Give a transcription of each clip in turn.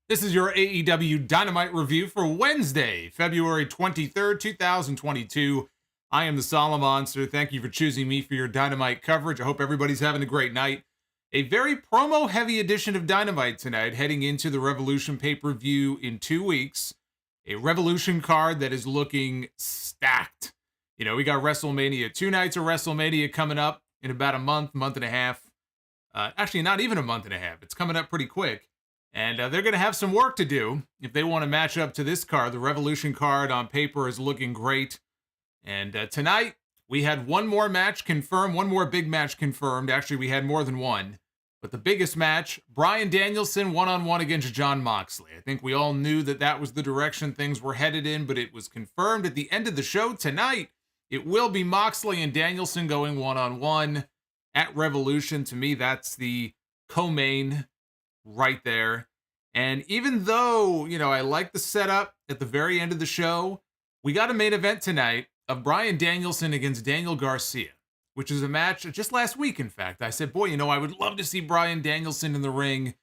This is your AEW Dynamite review for Wednesday, February 23rd, 2022. I am the Solomonster. Thank you for choosing me for your Dynamite coverage. I hope everybody's having a great night. A very promo-heavy edition of Dynamite tonight, heading into the Revolution pay-per-view in 2 weeks. A Revolution card that is looking stacked. You know, we got WrestleMania, 2 nights of WrestleMania coming up in about a month and a half. Actually, not even a month and a half. It's coming up pretty quick. And they're going to have some work to do if they want to match up to this card. The Revolution card on paper is looking great. And tonight, we had one more match confirmed, one more big match confirmed. Actually, we had more than one. But the biggest match, Bryan Danielson one-on-one against Jon Moxley. I think we all knew that that was the direction things were headed in, but it was confirmed at the end of the show tonight. It will be Moxley and Danielson going one-on-one at Revolution. To me, that's the co-main right there. And even though, you know, I like the setup at the very end of the show, we got a main event tonight of Bryan Danielson against Daniel Garcia, which is a match just last week, in fact. I said, boy, you know, I would love to see Bryan Danielson in the ring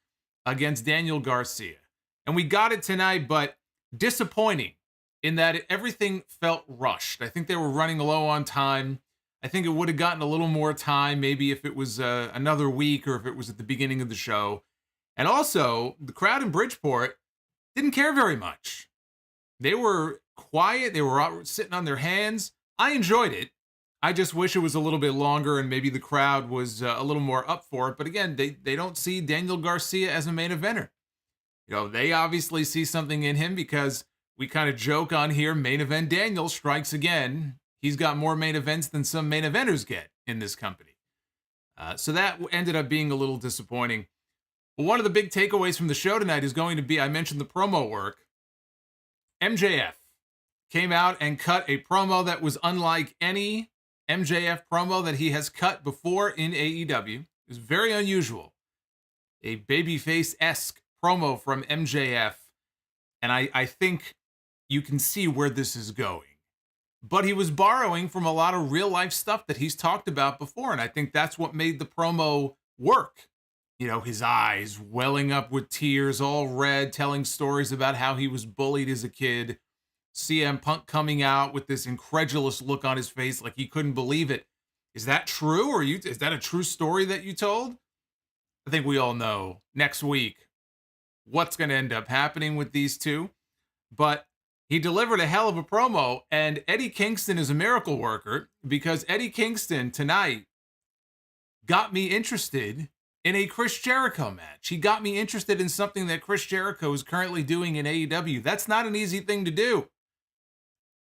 against Daniel Garcia. And we got it tonight, but disappointing in that everything felt rushed. I think they were running low on time. I think it would have gotten a little more time, maybe if it was another week or if it was at the beginning of the show. And also, the crowd in Bridgeport didn't care very much. They were quiet. They were out sitting on their hands. I enjoyed it. I just wish it was a little bit longer and maybe the crowd was a little more up for it. But again, they don't see Daniel Garcia as a main eventer. You know, they obviously see something in him because we kind of joke on here, main event Daniel strikes again. He's got more main events than some main eventers get in this company. So that ended up being a little disappointing. But one of the big takeaways from the show tonight is going to be, I mentioned the promo work. MJF came out and cut a promo that was unlike any MJF promo that he has cut before in AEW. It was very unusual. A babyface-esque promo from MJF. And I think you can see where this is going. But he was borrowing from a lot of real-life stuff that he's talked about before. And I think that's what made the promo work. You know, his eyes welling up with tears, all red, telling stories about how he was bullied as a kid. CM Punk coming out with this incredulous look on his face, like he couldn't believe it. Is that true? Or is that a true story that you told? I think we all know next week what's going to end up happening with these two. But he delivered a hell of a promo, and Eddie Kingston is a miracle worker because Eddie Kingston tonight got me interested in a Chris Jericho match. He got me interested in something that Chris Jericho is currently doing in AEW. That's not an easy thing to do.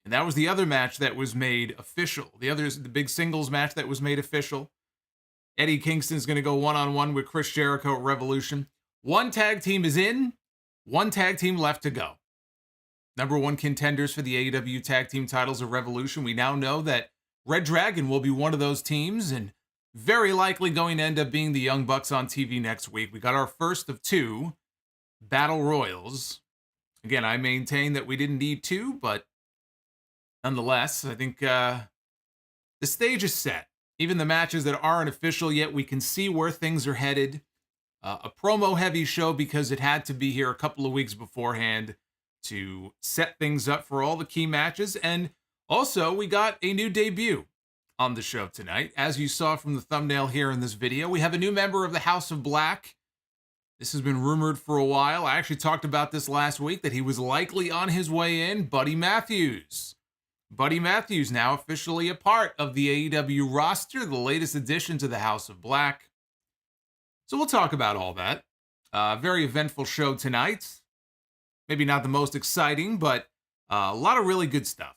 And that was the other match that was made official. The big singles match that was made official. Eddie Kingston is going to go one-on-one with Chris Jericho at Revolution. One tag team is in, one tag team left to go. Number one contenders for the AEW tag team titles of Revolution. We now know that reDRagon will be one of those teams, and very likely going to end up being the Young Bucks on TV next week. We got our first of 2 Battle Royals. Again, I maintain that we didn't need 2, but nonetheless, I think the stage is set. Even the matches that aren't official yet, we can see where things are headed. A promo-heavy show because it had to be here a couple of weeks beforehand to set things up for all the key matches. And also, we got a new debut on the show tonight. As you saw from the thumbnail here in this video, we have a new member of the House of Black. This has been rumored for a while. I actually talked about this last week, that he was likely on his way in. Buddy Matthews. Buddy Matthews now officially a part of the AEW roster, the latest addition to the House of Black. So we'll talk about all that. Very eventful show tonight. Maybe not the most exciting, but a lot of really good stuff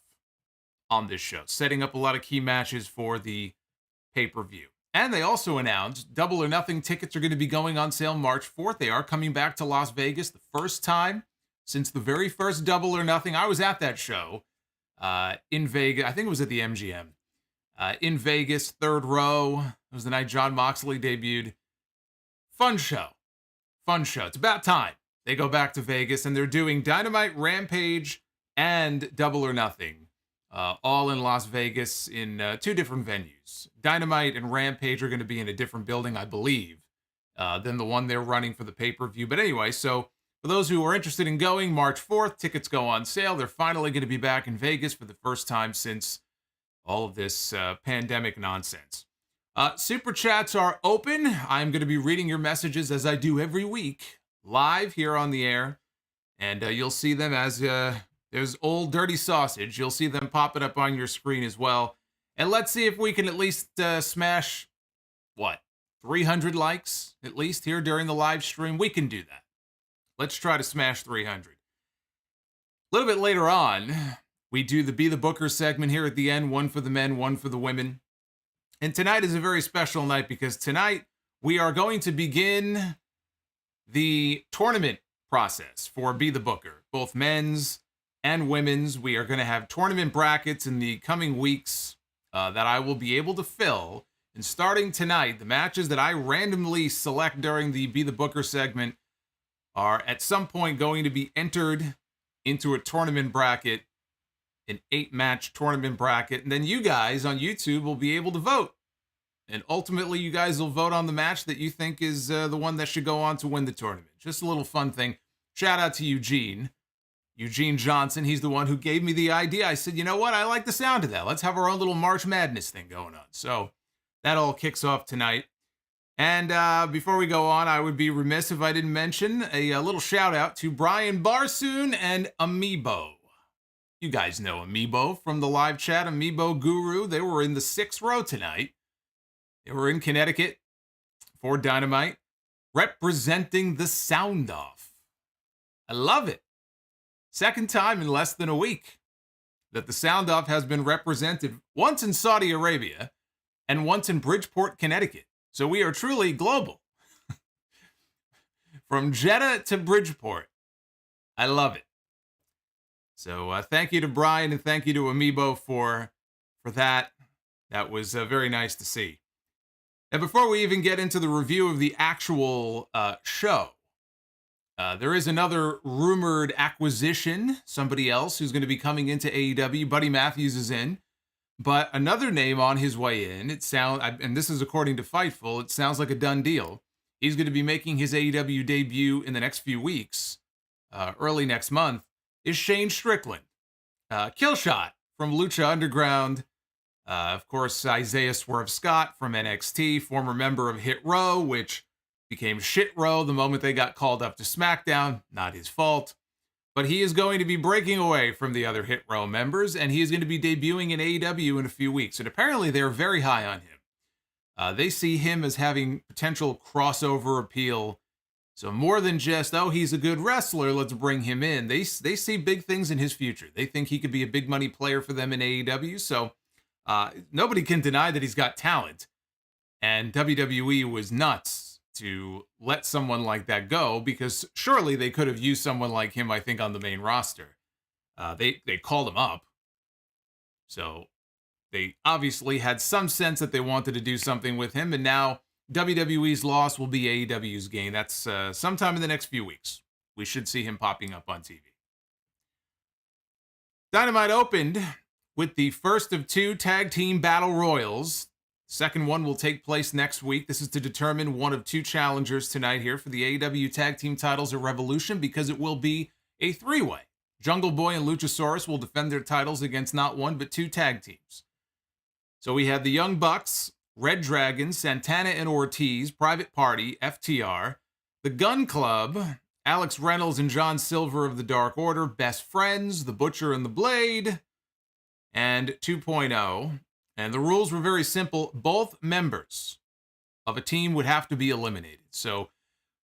on this show, setting up a lot of key matches for the pay-per-view. And they also announced Double or Nothing tickets are going to be going on sale March 4th. They are coming back to Las Vegas, the first time since the very first Double or Nothing. I was at that show in Vegas. I think it was at the MGM. In Vegas, third row. It was the night Jon Moxley debuted. Fun show. Fun show. It's about time they go back to Vegas, and they're doing Dynamite, Rampage, and Double or Nothing. All in Las Vegas in 2 different venues. Dynamite and Rampage are going to be in a different building, I believe, than the one they're running for the pay-per-view. But anyway, so For those who are interested in going, March 4th, tickets go on sale. They're finally going to be back in Vegas for the first time since all of this pandemic nonsense. Super chats are open. I'm going to be reading your messages as I do every week, live here on the air. And you'll see them as there's old dirty sausage. You'll see them popping up on your screen as well. And let's see if we can at least smash, 300 likes at least here during the live stream. We can do that. Let's try to smash 300. A little bit later on, we do the Be the Booker segment here at the end, one for the men, one for the women. And tonight is a very special night because tonight we are going to begin the tournament process for Be the Booker, both men's and women's. We are going to have tournament brackets in the coming weeks that I will be able to fill. And starting tonight, the matches that I randomly select during the Be the Booker segment are at some point going to be entered into a tournament bracket, an 8-match tournament bracket, and then you guys on YouTube will be able to vote. And ultimately, you guys will vote on the match that you think is the one that should go on to win the tournament. Just a little fun thing. Shout out to Eugene Johnson. He's the one who gave me the idea. I said, you know what? I like the sound of that. Let's have our own little March Madness thing going on. So that all kicks off tonight. And before we go on, I would be remiss if I didn't mention a little shout out to Bryan Barsoon and Amiibo. You guys know Amiibo from the live chat, Amiibo Guru. They were in the 6th row tonight. They were in Connecticut for Dynamite, representing the Sound Off. I love it. Second time in less than a week that the Sound Off has been represented, once in Saudi Arabia and once in Bridgeport, Connecticut. So we are truly global. From Jeddah to Bridgeport. I love it. So thank you to Bryan and thank you to Amiibo for that. That was very nice to see. And before we even get into the review of the actual show, there is another rumored acquisition. Somebody else who's going to be coming into AEW. Buddy Matthews is in. But another name on his way in, and this is according to Fightful, it sounds like a done deal. He's going to be making his AEW debut in the next few weeks, early next month, is Shane Strickland. Killshot from Lucha Underground. Of course, Isaiah Swerve Scott from NXT, former member of Hit Row, which became Shit Row the moment they got called up to SmackDown. Not his fault. But he is going to be breaking away from the other Hit Row members, and he is going to be debuting in AEW in a few weeks. And apparently they're very high on him. They see him as having potential crossover appeal. So more than just, he's a good wrestler, let's bring him in. They see big things in his future. They think he could be a big money player for them in AEW. So nobody can deny that he's got talent. And WWE was nuts to let someone like that go, because surely they could have used someone like him, I think, on the main roster. They called him up. So they obviously had some sense that they wanted to do something with him, and now WWE's loss will be AEW's gain. That's sometime in the next few weeks. We should see him popping up on TV. Dynamite opened with the first of 2 tag team battle royals. Second one will take place next week. This is to determine one of 2 challengers tonight here for the AEW tag team titles at Revolution, because it will be a 3-way. Jungle Boy and Luchasaurus will defend their titles against not 1, but 2 tag teams. So we have the Young Bucks, reDRagon, Santana and Ortiz, Private Party, FTR, the Gun Club, Alex Reynolds and John Silver of the Dark Order, Best Friends, the Butcher and the Blade, and 2.0. And the rules were very simple. Both members of a team would have to be eliminated. So,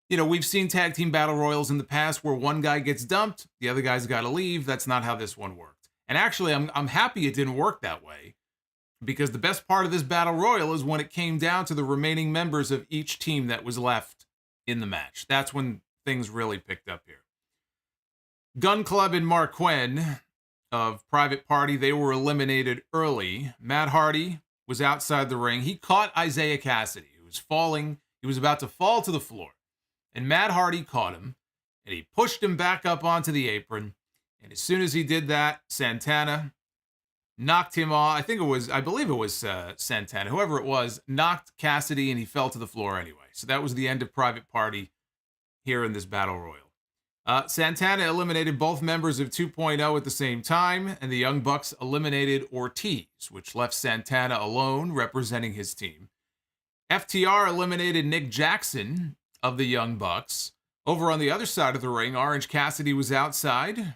we've seen tag team battle royals in the past where one guy gets dumped, the other guy's got to leave. That's not how this one worked. And actually, I'm happy it didn't work that way, because the best part of this battle royal is when it came down to the remaining members of each team that was left in the match. That's when things really picked up here. Gun Club and Mark Quinn of Private Party, they were eliminated early. Matt Hardy was outside the ring. He caught Isaiah Cassidy, who was falling. He was about to fall to the floor. And Matt Hardy caught him, and he pushed him back up onto the apron. And as soon as he did that, Santana knocked him off. I believe it was Santana, whoever it was, knocked Cassidy, and he fell to the floor anyway. So that was the end of Private Party here in this Battle Royal. Santana eliminated both members of 2.0 at the same time, and the Young Bucks eliminated Ortiz, which left Santana alone representing his team. FTR eliminated Nick Jackson of the Young Bucks. Over on the other side of the ring, Orange Cassidy was outside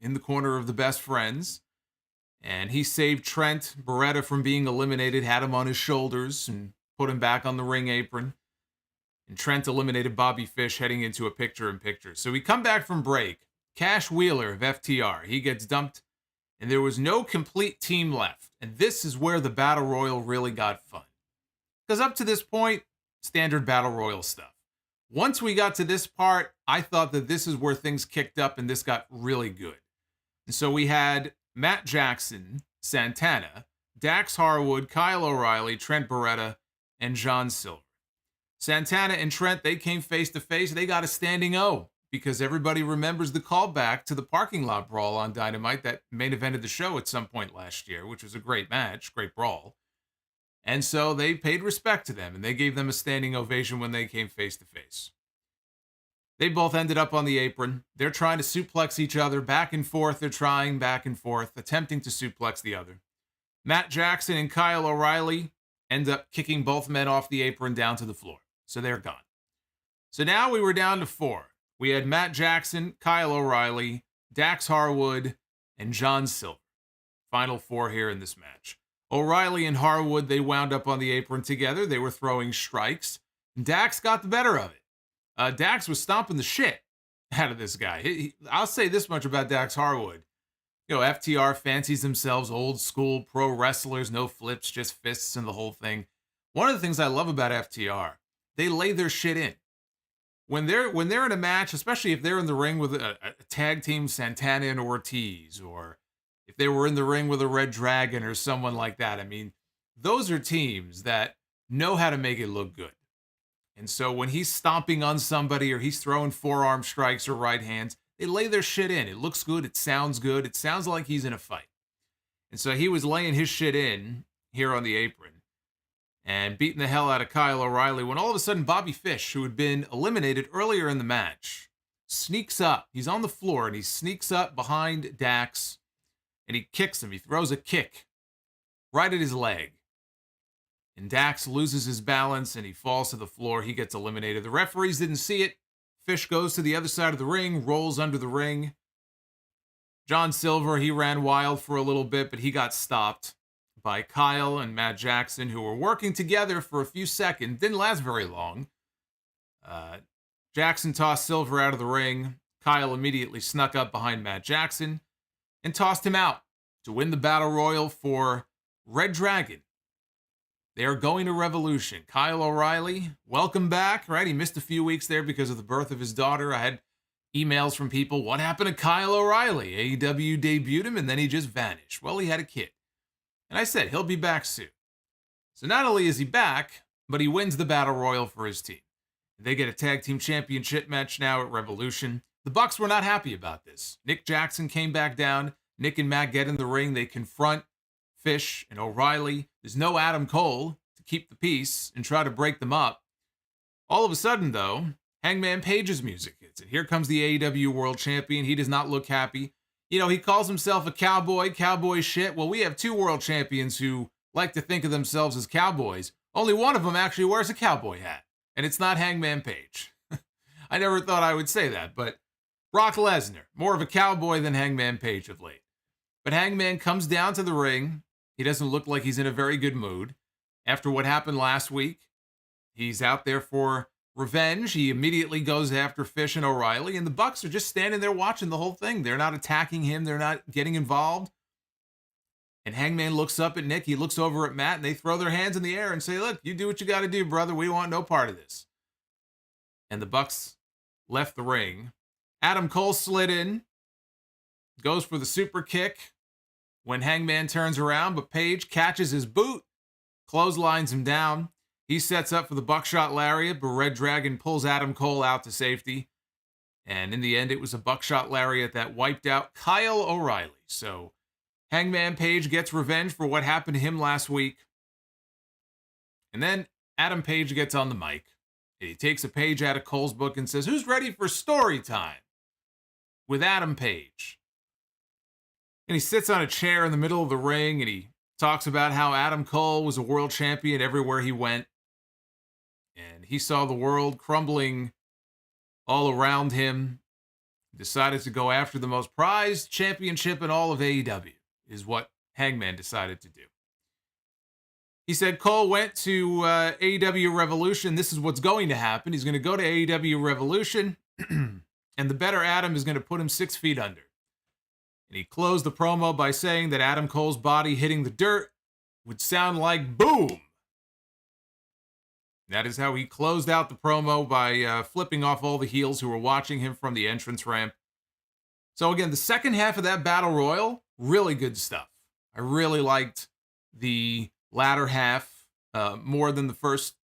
in the corner of the Best Friends, and he saved Trent Beretta from being eliminated, had him on his shoulders, and put him back on the ring apron. And Trent eliminated Bobby Fish heading into a picture-in-picture. So we come back from break. Cash Wheeler of FTR, he gets dumped, and there was no complete team left. And this is where the Battle Royal really got fun. Because up to this point, standard Battle Royal stuff. Once we got to this part, I thought that this is where things kicked up and this got really good. And so we had Matt Jackson, Santana, Dax Harwood, Kyle O'Reilly, Trent Beretta, and John Silver. Santana and Trent, they came face to face. They got a standing O because everybody remembers the callback to the parking lot brawl on Dynamite that main evented the show at some point last year, which was a great match, great brawl. And so they paid respect to them, and they gave them a standing ovation when they came face to face. They both ended up on the apron. They're trying to suplex each other back and forth. They're trying back and forth, attempting to suplex the other. Matt Jackson and Kyle O'Reilly end up kicking both men off the apron down to the floor. So they're gone. So now we were down to 4. We had Matt Jackson, Kyle O'Reilly, Dax Harwood, and John Silver. Final 4 here in this match. O'Reilly and Harwood, they wound up on the apron together. They were throwing strikes. Dax got the better of it. Dax was stomping the shit out of this guy. I'll say this much about Dax Harwood. You know, FTR fancies themselves old school pro wrestlers, no flips, just fists and the whole thing. One of the things I love about FTR, they lay their shit in. When they're in a match, especially if they're in the ring with a tag team, Santana and Ortiz, or if they were in the ring with a reDRagon or someone like that, I mean, those are teams that know how to make it look good. And so when he's stomping on somebody or he's throwing forearm strikes or right hands, they lay their shit in. It looks good. It sounds good. It sounds like he's in a fight. And so he was laying his shit in here on the apron and beating the hell out of Kyle O'Reilly when all of a sudden Bobby Fish, who had been eliminated earlier in the match, sneaks up. He's on the floor and he sneaks up behind Dax and he kicks him. He throws a kick right at his leg. And Dax loses his balance and he falls to the floor. He gets eliminated. The referees didn't see it. Fish goes to the other side of the ring, rolls under the ring. John Silver, he ran wild for a little bit, but he got stopped by Kyle and Matt Jackson, who were working together for a few seconds. Didn't last very long. Jackson tossed Silver out of the ring. Kyle immediately snuck up behind Matt Jackson and tossed him out to win the Battle Royal for reDRagon. They are going to Revolution. Kyle O'Reilly, welcome back, right? He missed a few weeks there because of the birth of his daughter. I had emails from people, what happened to Kyle O'Reilly? AEW debuted him and then he just vanished. Well, he had a kid. And I said, he'll be back soon. So not only is he back, but he wins the Battle Royal for his team. They get a tag team championship match now at Revolution. The Bucks were not happy about this. Nick Jackson came back down. Nick and Matt get in the ring. They confront Fish and O'Reilly. There's no Adam Cole to keep the peace and try to break them up. All of a sudden, though, Hangman Page's music hits. And here comes the AEW World Champion. He does not look happy. You know, he calls himself a cowboy shit. Well, we have 2 world champions who like to think of themselves as cowboys. Only one of them actually wears a cowboy hat. And it's not Hangman Page. I never thought I would say that, but Brock Lesnar, more of a cowboy than Hangman Page of late. But Hangman comes down to the ring. He doesn't look like he's in a very good mood. After what happened last week, he's out there for revenge. He immediately goes after Fish and O'Reilly, and the Bucks are just standing there watching the whole thing. They're not attacking him. They're not getting involved. And Hangman looks up at Nick. He looks over at Matt, and they throw their hands in the air and say, look, you do what you got to do, brother. We want no part of this. And the Bucks left the ring. Adam Cole slid in, goes for the super kick when Hangman turns around, but Page catches his boot, clotheslines him down. He sets up for the buckshot lariat, but reDRagon pulls Adam Cole out to safety. And in the end, it was a buckshot lariat that wiped out Kyle O'Reilly. So Hangman Page gets revenge for what happened to him last week. And then Adam Page gets on the mic. And he takes a page out of Cole's book and says, who's ready for story time? with Adam Page. And he sits on a chair in the middle of the ring and he talks about how Adam Cole was a world champion everywhere he went. And he saw the world crumbling all around him. Decided to go after the most prized championship in all of AEW, is what Hangman decided to do. He said Cole went to AEW Revolution. This is what's going to happen. He's going to go to AEW Revolution, and the better Adam is going to put him 6 feet under. And he closed the promo by saying that Adam Cole's body hitting the dirt would sound like boom. That is how he closed out the promo by flipping off all the heels who were watching him from the entrance ramp. So again, the second half of that Battle Royal, really good stuff. I really liked the latter half more than the first,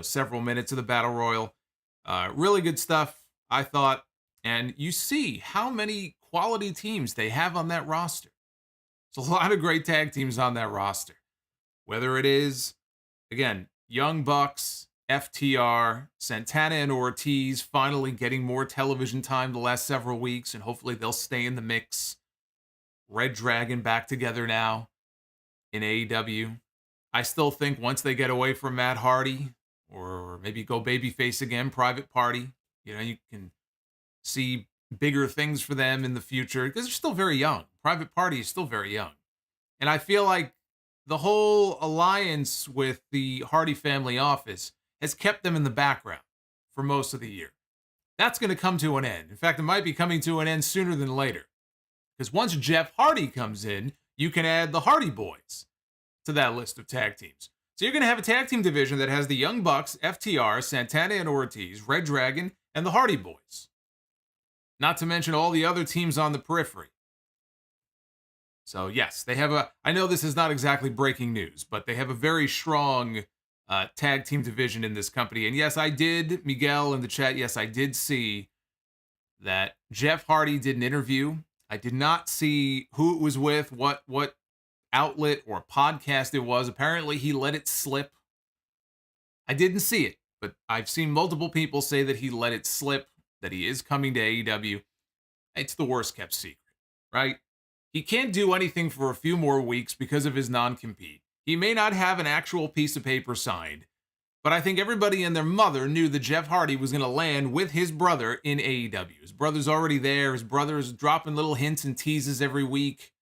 several minutes of the Battle Royal. Really good stuff, I thought. And you see how many quality teams they have on that roster. There's a lot of great tag teams on that roster. Whether it is, again, Young Bucks, FTR, Santana and Ortiz finally getting more television time the last several weeks, and hopefully they'll stay in the mix. reDRagon back together now in AEW. I still think once they get away from Matt Hardy, or maybe go babyface again, Private Party, you can see bigger things for them in the future, because they're still very young. Private Party is still very young. And I feel like the whole alliance with the Hardy family office has kept them in the background for most of the year. That's going to come to an end. In fact, it might be coming to an end sooner than later. Because once Jeff Hardy comes in, you can add the Hardy Boys to that list of tag teams. So you're going to have a tag team division that has the Young Bucks, FTR, Santana and Ortiz, reDRagon, and the Hardy Boys. Not to mention all the other teams on the periphery. So yes, they have I know this is not exactly breaking news, but they have a very strong tag team division in this company. And yes, I did, Miguel in the chat, yes, I did see that Jeff Hardy did an interview. I did not see who it was with, what outlet or podcast it was. Apparently he let it slip. I didn't see it, but I've seen multiple people say that he let it slip, that he is coming to AEW. It's the worst kept secret, right? He can't do anything for a few more weeks because of his non-compete. He may not have an actual piece of paper signed, but I think everybody and their mother knew that Jeff Hardy was going to land with his brother in AEW. His brother's already there. His brother's dropping little hints and teases every week.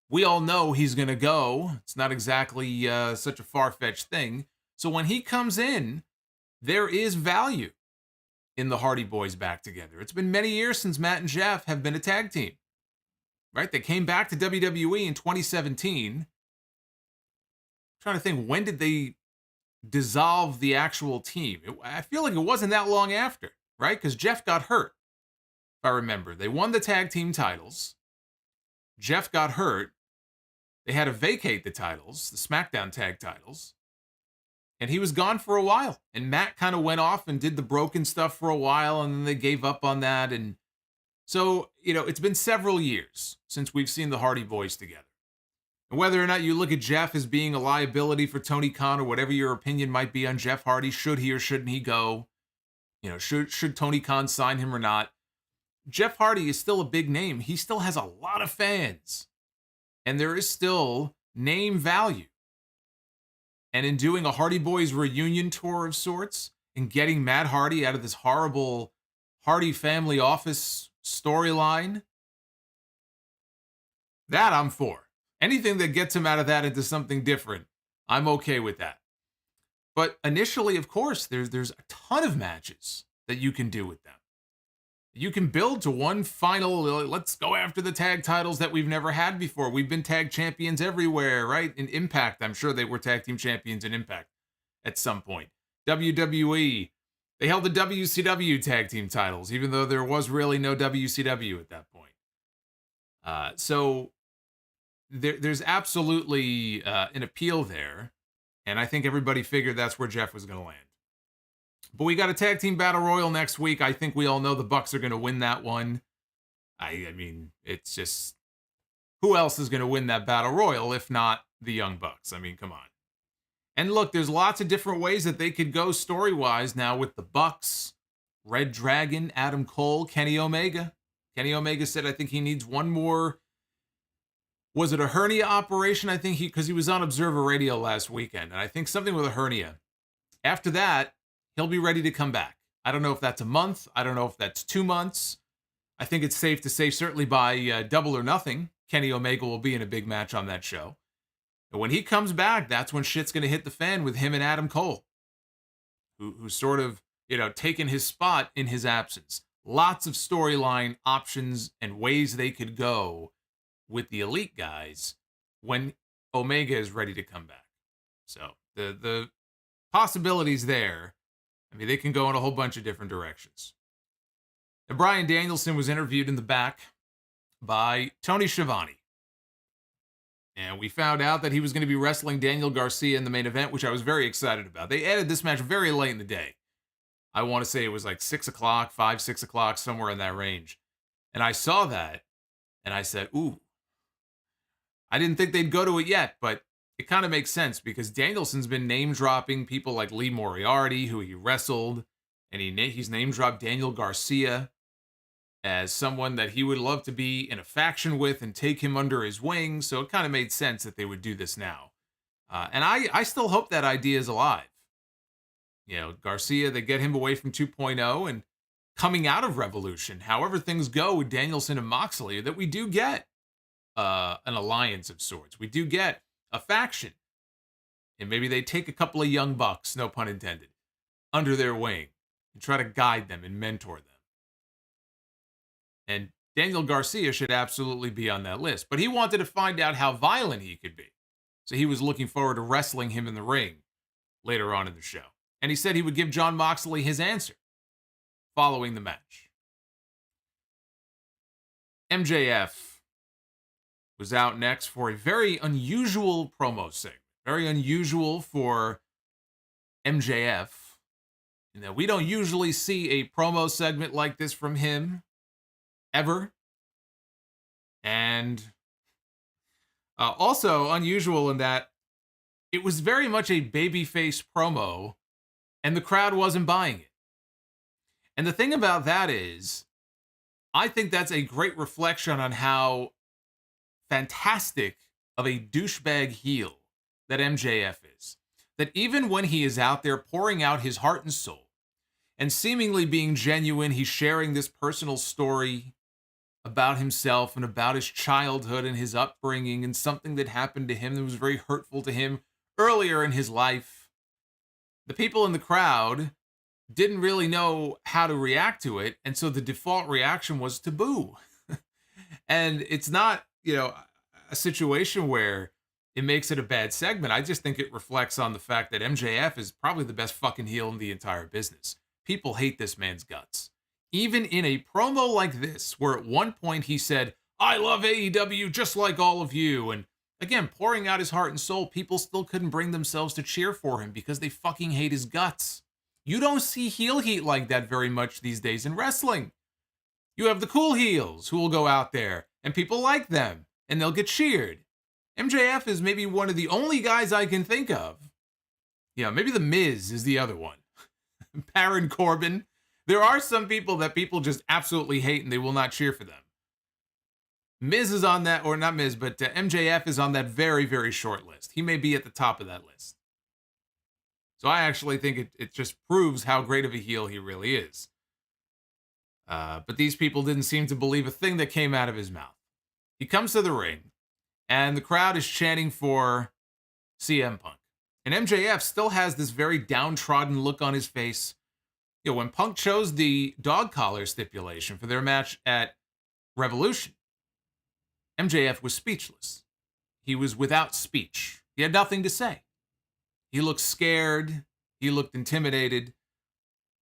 We all know he's going to go. It's not exactly such a far-fetched thing. So when he comes in, there is value in the Hardy Boys back together. It's been many years since Matt and Jeff have been a tag team. Right? They came back to WWE in 2017. I'm trying to think, when did they dissolve the actual team? I feel like it wasn't that long after, right? Because Jeff got hurt, if I remember. They won the tag team titles. Jeff got hurt. They had to vacate the titles, the SmackDown tag titles. And he was gone for a while. And Matt kind of went off and did the broken stuff for a while, and then they gave up on that. And so, it's been several years since we've seen the Hardy Boys together. And whether or not you look at Jeff as being a liability for Tony Khan, or whatever your opinion might be on Jeff Hardy, should he or shouldn't he go? Should Tony Khan sign him or not? Jeff Hardy is still a big name. He still has a lot of fans. And there is still name value. And in doing a Hardy Boys reunion tour of sorts, and getting Matt Hardy out of this horrible Hardy family office storyline, that I'm for. Anything that gets him out of that into something different, I'm okay with that. But initially, of course, there's a ton of matches that you can do with them. You can build to one final, let's go after the tag titles that we've never had before. We've been tag champions everywhere, right? In Impact, I'm sure they were tag team champions in Impact at some point. WWE, they held the WCW tag team titles, even though there was really no WCW at that point. So there's absolutely an appeal there, and I think everybody figured that's where Jeff was going to land. But we got a tag team battle royal next week. I think we all know the Bucks are going to win that one. I mean, it's just, who else is going to win that battle royal if not the Young Bucks? I mean, come on. And look, there's lots of different ways that they could go story-wise now with the Bucks, reDRagon, Adam Cole, Kenny Omega. Kenny Omega said, I think he needs one more. Was it a hernia operation? I think because he was on Observer Radio last weekend, and I think something with a hernia. After that, he'll be ready to come back. I don't know if that's a month. I don't know if that's 2 months. I think it's safe to say certainly by Double or Nothing, Kenny Omega will be in a big match on that show. And when he comes back, that's when shit's going to hit the fan with him and Adam Cole, who's sort of, taken his spot in his absence. Lots of storyline options and ways they could go with the Elite guys when Omega is ready to come back. So the possibilities there, I mean, they can go in a whole bunch of different directions. And Bryan Danielson was interviewed in the back by Tony Schiavone. And we found out that he was going to be wrestling Daniel Garcia in the main event, which I was very excited about. They added this match very late in the day. I want to say it was like 6 o'clock, 6 o'clock, somewhere in that range. And I saw that, and I said, ooh. I didn't think they'd go to it yet, but it kind of makes sense because Danielson's been name-dropping people like Lee Moriarty, who he wrestled, and he's name-dropped Daniel Garcia as someone that he would love to be in a faction with and take him under his wing, so it kind of made sense that they would do this now. And I still hope that idea is alive. Garcia, they get him away from 2.0, and coming out of Revolution, however things go with Danielson and Moxley, that we do get an alliance of sorts. We do get a faction. And maybe they take a couple of young bucks, no pun intended, under their wing and try to guide them and mentor them. And Daniel Garcia should absolutely be on that list. But he wanted to find out how violent he could be. So he was looking forward to wrestling him in the ring later on in the show. And he said he would give Jon Moxley his answer following the match. MJF was out next for a very unusual promo segment. Very unusual for MJF. We don't usually see a promo segment like this from him, ever. And also unusual in that it was very much a babyface promo, and the crowd wasn't buying it. And the thing about that is, I think that's a great reflection on how fantastic of a douchebag heel that MJF is. That even when he is out there pouring out his heart and soul and seemingly being genuine, he's sharing this personal story about himself and about his childhood and his upbringing and something that happened to him that was very hurtful to him earlier in his life. The people in the crowd didn't really know how to react to it, and so the default reaction was to boo. And it's not, a situation where it makes it a bad segment. I just think it reflects on the fact that MJF is probably the best fucking heel in the entire business. People hate this man's guts. Even in a promo like this, where at one point he said, I love AEW just like all of you. And again, pouring out his heart and soul, people still couldn't bring themselves to cheer for him because they fucking hate his guts. You don't see heel heat like that very much these days in wrestling. You have the cool heels who will go out there and people like them and they'll get cheered. MJF is maybe one of the only guys I can think of. Maybe The Miz is the other one. Baron Corbin. There are some people that people just absolutely hate and they will not cheer for them. Miz is on that, or not Miz, but MJF is on that very, very short list. He may be at the top of that list. So I actually think it just proves how great of a heel he really is. But these people didn't seem to believe a thing that came out of his mouth. He comes to the ring, and the crowd is chanting for CM Punk. And MJF still has this very downtrodden look on his face. When Punk chose the dog collar stipulation for their match at Revolution, MJF was speechless. He was without speech. He had nothing to say. He looked scared. He looked intimidated.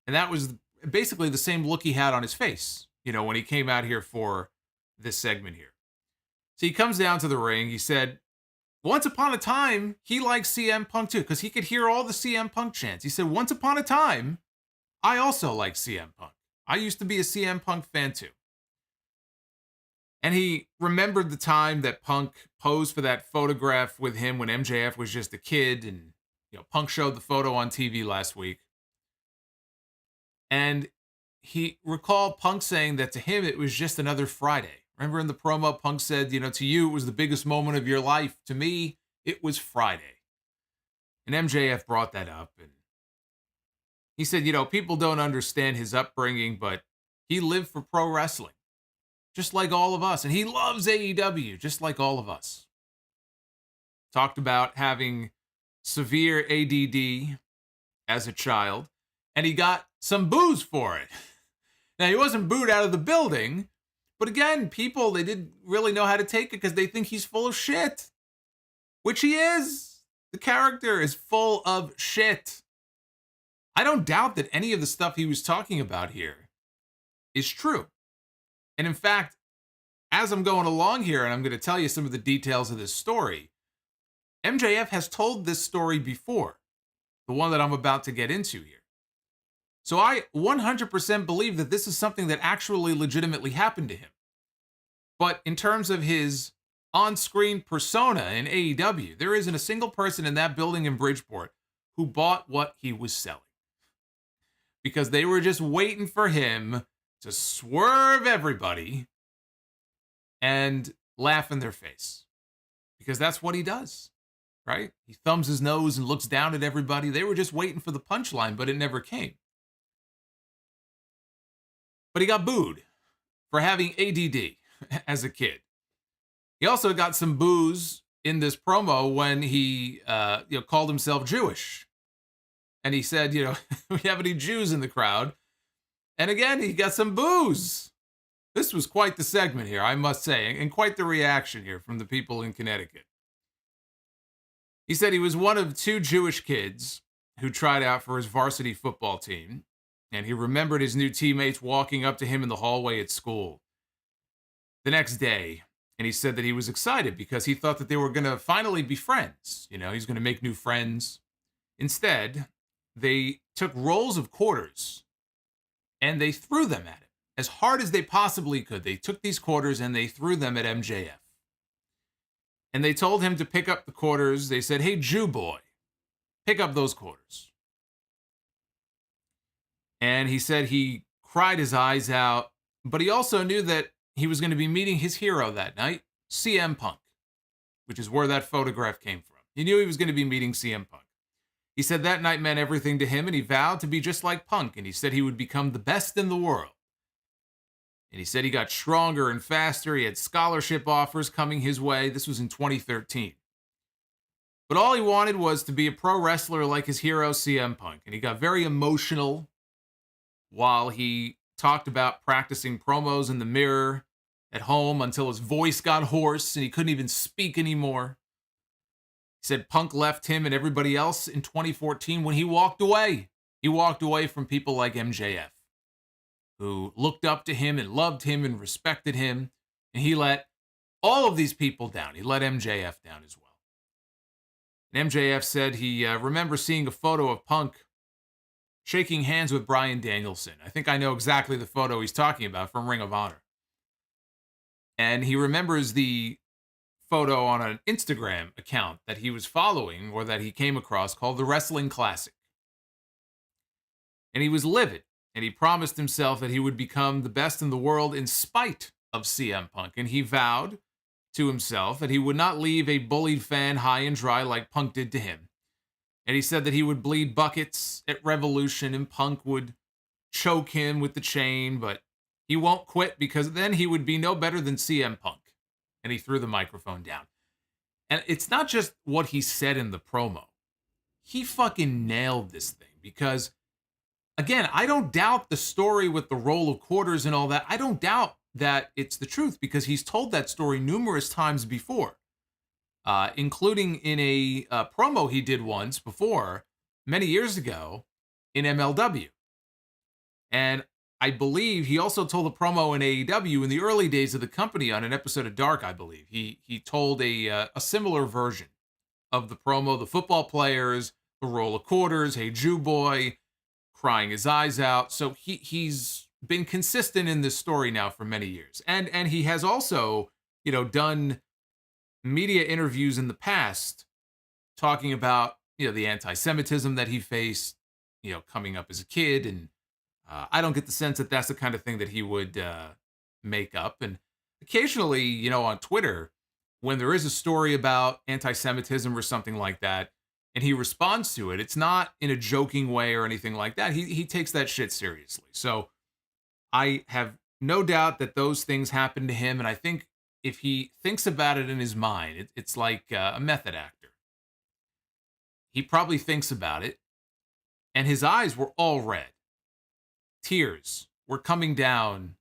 And that was basically the same look he had on his face, when he came out here for this segment here. So he comes down to the ring. He said, once upon a time, he liked CM Punk too, because he could hear all the CM Punk chants. He said, once upon a time, I also liked CM Punk. I used to be a CM Punk fan too. And he remembered the time that Punk posed for that photograph with him when MJF was just a kid. And, Punk showed the photo on TV last week. And he recalled Punk saying that to him, it was just another Friday. Remember in the promo, Punk said, to you, it was the biggest moment of your life. To me, it was Friday. And MJF brought that up. And he said, people don't understand his upbringing, but he lived for pro wrestling, just like all of us. And he loves AEW, just like all of us. Talked about having severe ADD as a child, and he got some boos for it. Now, he wasn't booed out of the building, but again, people, they didn't really know how to take it because they think he's full of shit, which he is. The character is full of shit. I don't doubt that any of the stuff he was talking about here is true. And in fact, as I'm going along here, and I'm going to tell you some of the details of this story, MJF has told this story before, the one that I'm about to get into here. So I 100% believe that this is something that actually legitimately happened to him. But in terms of his on-screen persona in AEW, there isn't a single person in that building in Bridgeport who bought what he was selling. Because they were just waiting for him to swerve everybody and laugh in their face. Because that's what he does, right? He thumbs his nose and looks down at everybody. They were just waiting for the punchline, but it never came. But he got booed for having ADD as a kid. He also got some boos in this promo when he called himself Jewish. And he said, we have any Jews in the crowd? And again, he got some boos. This was quite the segment here, I must say, and quite the reaction here from the people in Connecticut. He said he was one of 2 Jewish kids who tried out for his varsity football team. And he remembered his new teammates walking up to him in the hallway at school the next day. And he said that he was excited because he thought that they were going to finally be friends. He's going to make new friends. Instead, they took rolls of quarters and they threw them at him as hard as they possibly could. They took these quarters and they threw them at MJF. And they told him to pick up the quarters. They said, "Hey, Jew boy, pick up those quarters." And he said he cried his eyes out, but he also knew that he was going to be meeting his hero that night, CM Punk, which is where that photograph came from. He knew he was going to be meeting CM Punk. He said that night meant everything to him, and he vowed to be just like Punk, and he said he would become the best in the world. And he said he got stronger and faster. He had scholarship offers coming his way. This was in 2013. But all he wanted was to be a pro wrestler like his hero, CM Punk, and he got very emotional while he talked about practicing promos in the mirror at home until his voice got hoarse and he couldn't even speak anymore. He said Punk left him and everybody else in 2014 when he walked away. He walked away from people like MJF, who looked up to him and loved him and respected him. And he let all of these people down. He let MJF down as well. And MJF said he remembers seeing a photo of Punk shaking hands with Bryan Danielson. I think I know exactly the photo he's talking about from Ring of Honor. And he remembers the photo on an Instagram account that he was following or that he came across called The Wrestling Classic. And he was livid. And he promised himself that he would become the best in the world in spite of CM Punk. And he vowed to himself that he would not leave a bullied fan high and dry like Punk did to him. And he said that he would bleed buckets at Revolution and Punk would choke him with the chain, but he won't quit because then he would be no better than CM Punk. And he threw the microphone down. And it's not just what he said in the promo. He fucking nailed this thing because, again, I don't doubt the story with the roll of quarters and all that. I don't doubt that it's the truth because he's told that story numerous times before. Including in a promo he did once before, many years ago, in MLW. And I believe he also told a promo in AEW in the early days of the company on an episode of Dark, I believe. He told a similar version of the promo, the football players, the roll of quarters, hey, Jew boy, crying his eyes out. So he's been consistent in this story now for many years. And he has also, done media interviews in the past talking about, the anti-Semitism that he faced, coming up as a kid and I don't get the sense that that's the kind of thing that he would make up. And occasionally, you know, on Twitter, when there is a story about anti-Semitism or something like that, and he responds to it, it's not in a joking way or anything like that. He takes that shit seriously. So I have no doubt that those things happen to him. And I think if he thinks about it in his mind, it's like a method actor. He probably thinks about it, and his eyes were all red. Tears were coming down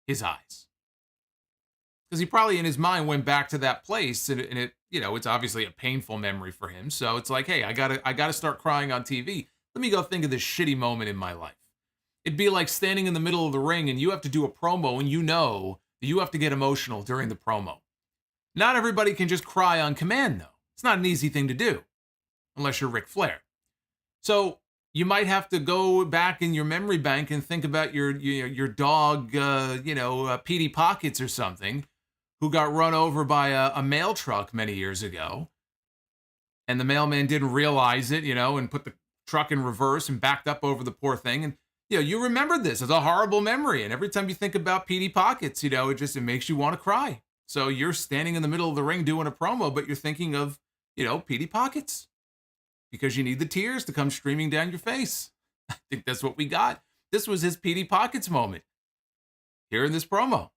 his eyes. Because he probably in his mind went back to that place, and it, you know, it's obviously a painful memory for him. So it's like, hey, I gotta start crying on TV. Let me go think of this shitty moment in my life. It'd be like standing in the middle of the ring and you have to do a promo and you know that you have to get emotional during the promo. Not everybody can just cry on command, though. It's not an easy thing to do, unless you're Ric Flair. So you might have to go back in your memory bank and think about your dog, Petey Pockets or something, who got run over by a mail truck many years ago. And the mailman didn't realize it, and put the truck in reverse and backed up over the poor thing. And, you remember this as a horrible memory. And every time you think about Petey Pockets, it makes you want to cry. So you're standing in the middle of the ring doing a promo, but you're thinking of, Petey Pockets. Because you need the tears to come streaming down your face. I think that's what we got. This was his Petey Pockets moment here in this promo.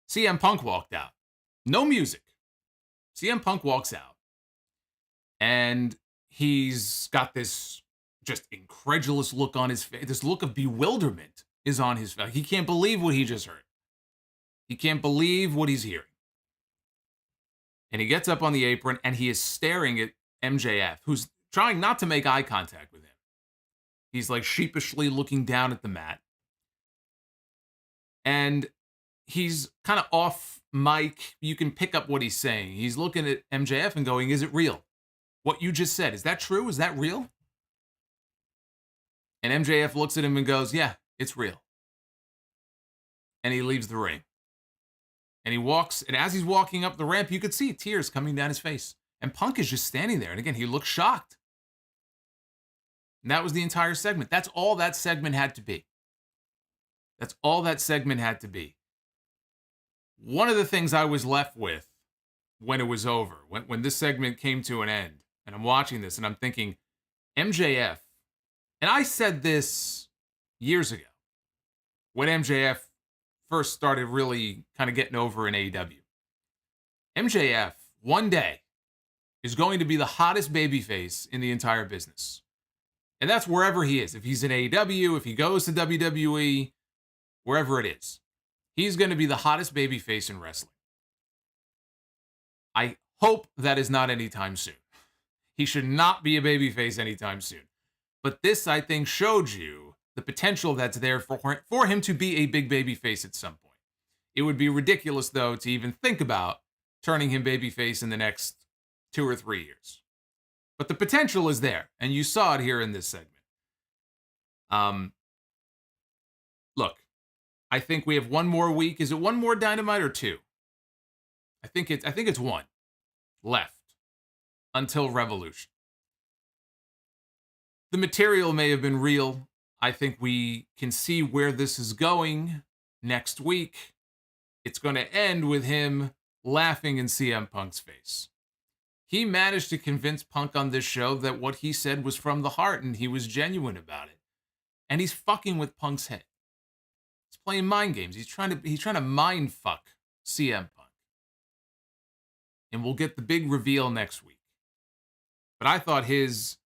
CM Punk walked out. No music. CM Punk walks out. And he's got this just incredulous look on his face. This look of bewilderment is on his face. He can't believe what he just heard. He can't believe what he's hearing. And he gets up on the apron and he is staring at MJF, who's trying not to make eye contact with him. He's like sheepishly looking down at the mat. And he's kind of off mic. You can pick up what he's saying. He's looking at MJF and going, is it real? What you just said, is that true? Is that real? And MJF looks at him and goes, yeah, it's real. And he leaves the ring. And he walks, and as he's walking up the ramp, you could see tears coming down his face. And Punk is just standing there. And again, he looks shocked. And that was the entire segment. That's all that segment had to be. That's all that segment had to be. One of the things I was left with when it was over, when this segment came to an end, and I'm watching this and I'm thinking, MJF, and I said this years ago, when MJF first started really kind of getting over in AEW. MJF, one day, is going to be the hottest babyface in the entire business. And that's wherever he is. If he's in AEW, if he goes to WWE, wherever it is. He's going to be the hottest babyface in wrestling. I hope that is not anytime soon. He should not be a babyface anytime soon. But this, I think, showed you the potential that's there for him to be a big babyface at some point. It would be ridiculous, though, to even think about turning him babyface in the next 2 or 3 years. But the potential is there, and you saw it here in this segment. Look, I think we have one more week. Is it one more Dynamite or 2? I think it's 1 left until Revolution. The material may have been real. I think we can see where this is going next week. It's going to end with him laughing in CM Punk's face. He managed to convince Punk on this show that what he said was from the heart and he was genuine about it. And he's fucking with Punk's head. He's playing mind games. He's trying to mind fuck CM Punk. And we'll get the big reveal next week. But I thought his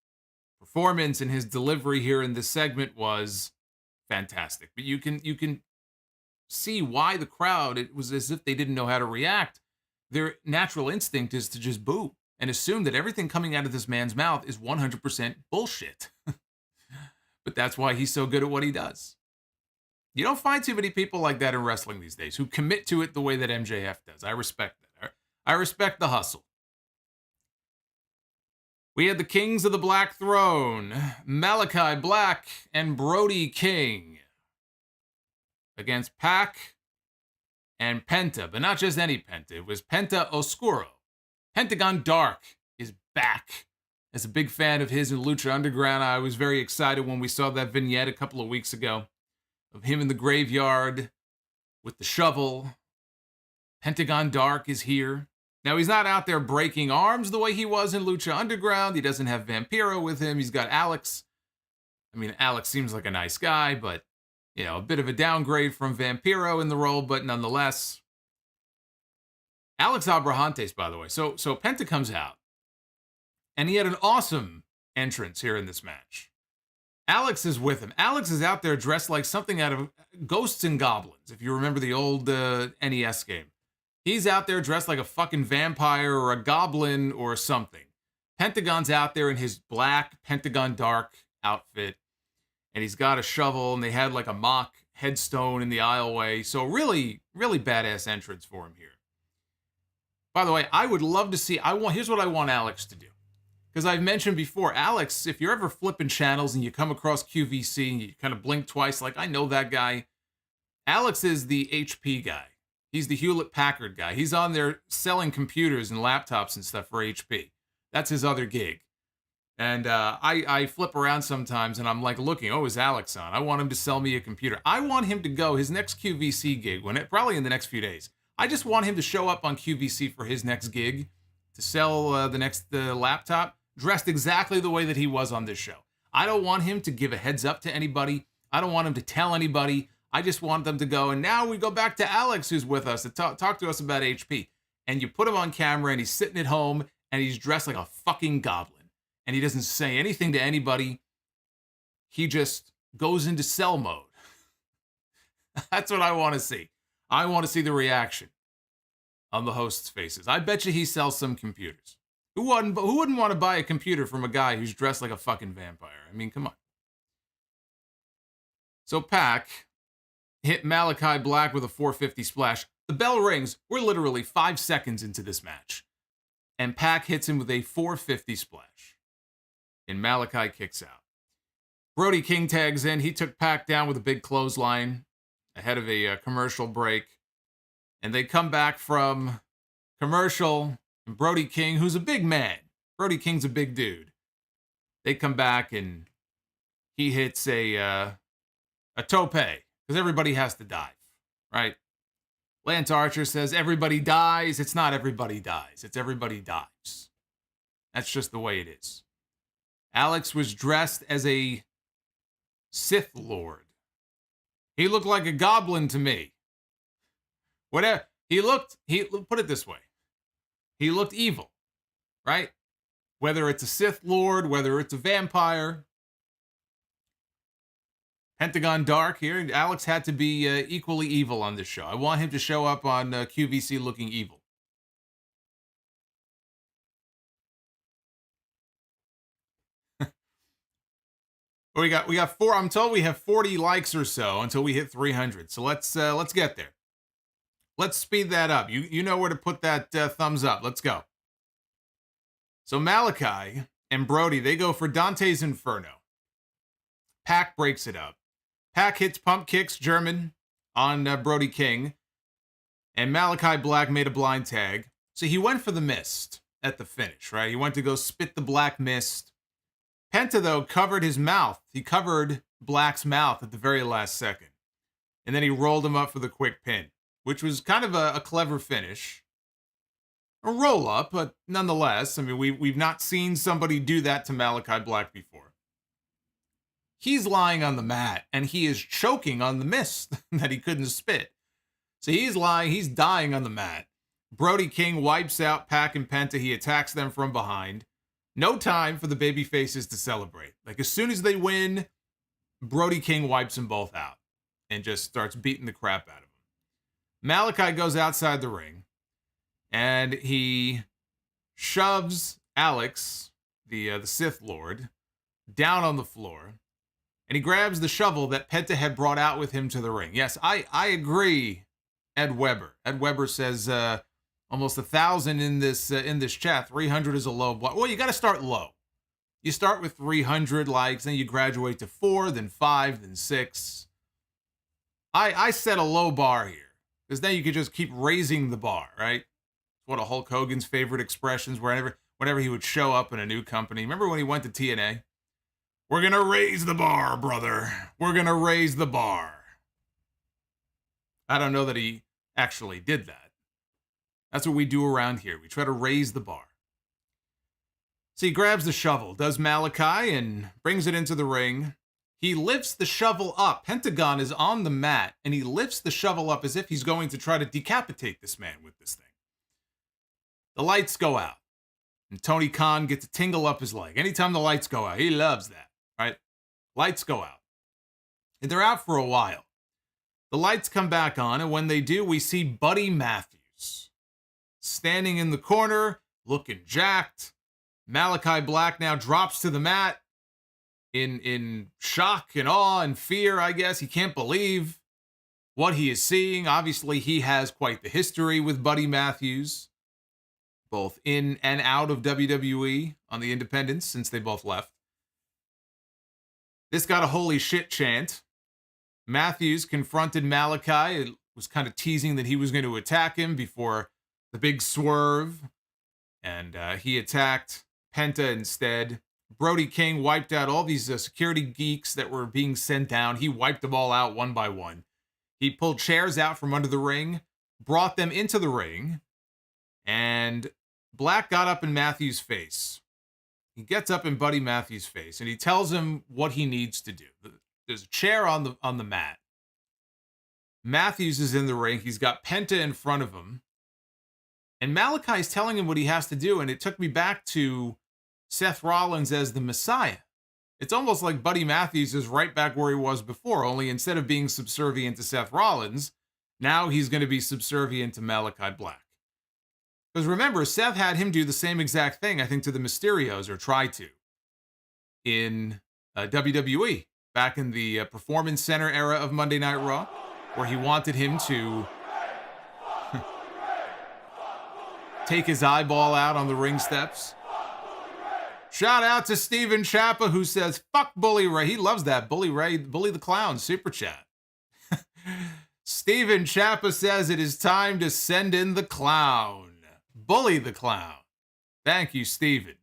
performance and his delivery here in this segment was fantastic. But you can see why the crowd, it was as if they didn't know how to react. Their natural instinct is to just boo and assume that everything coming out of this man's mouth is 100% bullshit. But that's why he's so good at what he does. You don't find too many people like that in wrestling these days who commit to it the way that MJF does. I respect that. I respect the hustle. We had the Kings of the Black Throne, Malakai Black and Brody King, against Pac and Penta, but not just any Penta. It was Penta Oscuro. Pentagon Dark is back As a big fan of his in Lucha Underground, I was very excited when we saw that vignette a couple of weeks ago of him in the graveyard with the shovel. Pentagon Dark is here. Now, he's not out there breaking arms the way he was in Lucha Underground. He doesn't have Vampiro with him. He's got Alex. I mean, Alex seems like a nice guy, but, a bit of a downgrade from Vampiro in the role, but nonetheless. Alex Abrahantes, by the way. So Penta comes out, and he had an awesome entrance here in this match. Alex is with him. Alex is out there dressed like something out of Ghosts and Goblins, if you remember the old NES game. He's out there dressed like a fucking vampire or a goblin or something. Pentagon's out there in his black Pentagon Dark outfit, and he's got a shovel, and they had like a mock headstone in the aisleway. So really, really badass entrance for him here. By the way, I would love to see, here's what I want Alex to do. Because I've mentioned before, Alex, if you're ever flipping channels and you come across QVC and you kind of blink twice, like, I know that guy. Alex is the HP guy. He's the Hewlett-Packard guy. He's on there selling computers and laptops and stuff for HP. That's his other gig. And I flip around sometimes and I'm like looking, is Alex on? I want him to sell me a computer. I want him to go, his next QVC gig, probably in the next few days. I just want him to show up on QVC for his next gig to sell the next laptop, dressed exactly the way that he was on this show. I don't want him to give a heads up to anybody. I don't want him to tell anybody. I just want them to go, and now we go back to Alex, who's with us, to talk to us about HP. And you put him on camera, and he's sitting at home, and he's dressed like a fucking goblin. And he doesn't say anything to anybody. He just goes into cell mode. That's what I want to see. I want to see the reaction on the hosts' faces. I bet you he sells some computers. Who wouldn't want to buy a computer from a guy who's dressed like a fucking vampire? I mean, come on. So Pac hit Malakai Black with a 450 splash. The bell rings. We're literally 5 seconds into this match. And Pac hits him with a 450 splash. And Malakai kicks out. Brody King tags in. He took Pac down with a big clothesline ahead of a commercial break. And they come back from commercial. And Brody King, who's a big man. Brody King's a big dude. They come back and he hits a tope. Because everybody has to dive, right? Lance Archer says everybody dies. It's not everybody dies. It's everybody dives. That's just the way it is. Alex was dressed as a Sith Lord. He looked like a goblin to me. Whatever. Put it this way. He looked evil, right? Whether it's a Sith Lord, whether it's a vampire. Pentagon Dark here. Alex had to be equally evil on this show. I want him to show up on QVC looking evil. we got four. I'm told we have 40 likes or so until we hit 300. So let's get there. Let's speed that up. You know where to put that thumbs up. Let's go. So Malakai and Brody, they go for Dante's Inferno. Pac breaks it up. Pac hits pump kicks, German, on Brody King. And Malakai Black made a blind tag. So he went for the mist at the finish, right? He went to go spit the black mist. Penta, though, covered his mouth. He covered Black's mouth at the very last second. And then he rolled him up for the quick pin, which was kind of a clever finish. A roll-up, but nonetheless, I mean, we've not seen somebody do that to Malakai Black before. He's lying on the mat, and he is choking on the mist that he couldn't spit. So he's lying, he's dying on the mat. Brody King wipes out Pac and Penta. He attacks them from behind. No time for the baby faces to celebrate. Like, as soon as they win, Brody King wipes them both out and just starts beating the crap out of them. Malakai goes outside the ring, and he shoves Alex, the Sith Lord, down on the floor, and he grabs the shovel that Penta had brought out with him to the ring. Yes, I agree, Ed Weber. Ed Weber says almost 1,000 in this chat. 300 is a low block. Well, you got to start low. You start with 300 likes, then you graduate to 4, then 5, then 6. I set a low bar here, because then you could just keep raising the bar, right? It's one of Hulk Hogan's favorite expressions. whenever he would show up in a new company. Remember when he went to TNA? We're going to raise the bar, brother. We're going to raise the bar. I don't know that he actually did that. That's what we do around here. We try to raise the bar. So he grabs the shovel, does Malakai, and brings it into the ring. He lifts the shovel up. Pentagon is on the mat, and he lifts the shovel up as if he's going to try to decapitate this man with this thing. The lights go out, and Tony Khan gets a tingle up his leg. Anytime the lights go out, he loves that, right? Lights go out. And they're out for a while. The lights come back on, and when they do, we see Buddy Matthews standing in the corner, looking jacked. Malakai Black now drops to the mat in shock and awe and fear, I guess. He can't believe what he is seeing. Obviously, he has quite the history with Buddy Matthews, both in and out of WWE on the independents since they both left. This got a holy shit chant. Matthews confronted Malakai. It was kind of teasing that he was going to attack him before the big swerve. And he attacked Penta instead. Brody King wiped out all these security geeks that were being sent down. He wiped them all out one by one. He pulled chairs out from under the ring, brought them into the ring, and Black got up in Matthews' face. He gets up in Buddy Matthews' face, and he tells him what he needs to do. There's a chair on the mat. Matthews is in the ring. He's got Penta in front of him. And Malakai is telling him what he has to do, and it took me back to Seth Rollins as the Messiah. It's almost like Buddy Matthews is right back where he was before, only instead of being subservient to Seth Rollins, now he's going to be subservient to Malakai Black. Because remember, Seth had him do the same exact thing, I think, to the Mysterios, or try to, in WWE, back in the Performance Center era of Monday Night Raw, where he wanted him to take his eyeball out on the ring steps. Shout out to Steven Chappa, who says, fuck Bully Ray. He loves that. Bully Ray, Bully the Clown, super chat. Steven Chappa says it is time to send in the clown. Bully the Clown. Thank you, Steven,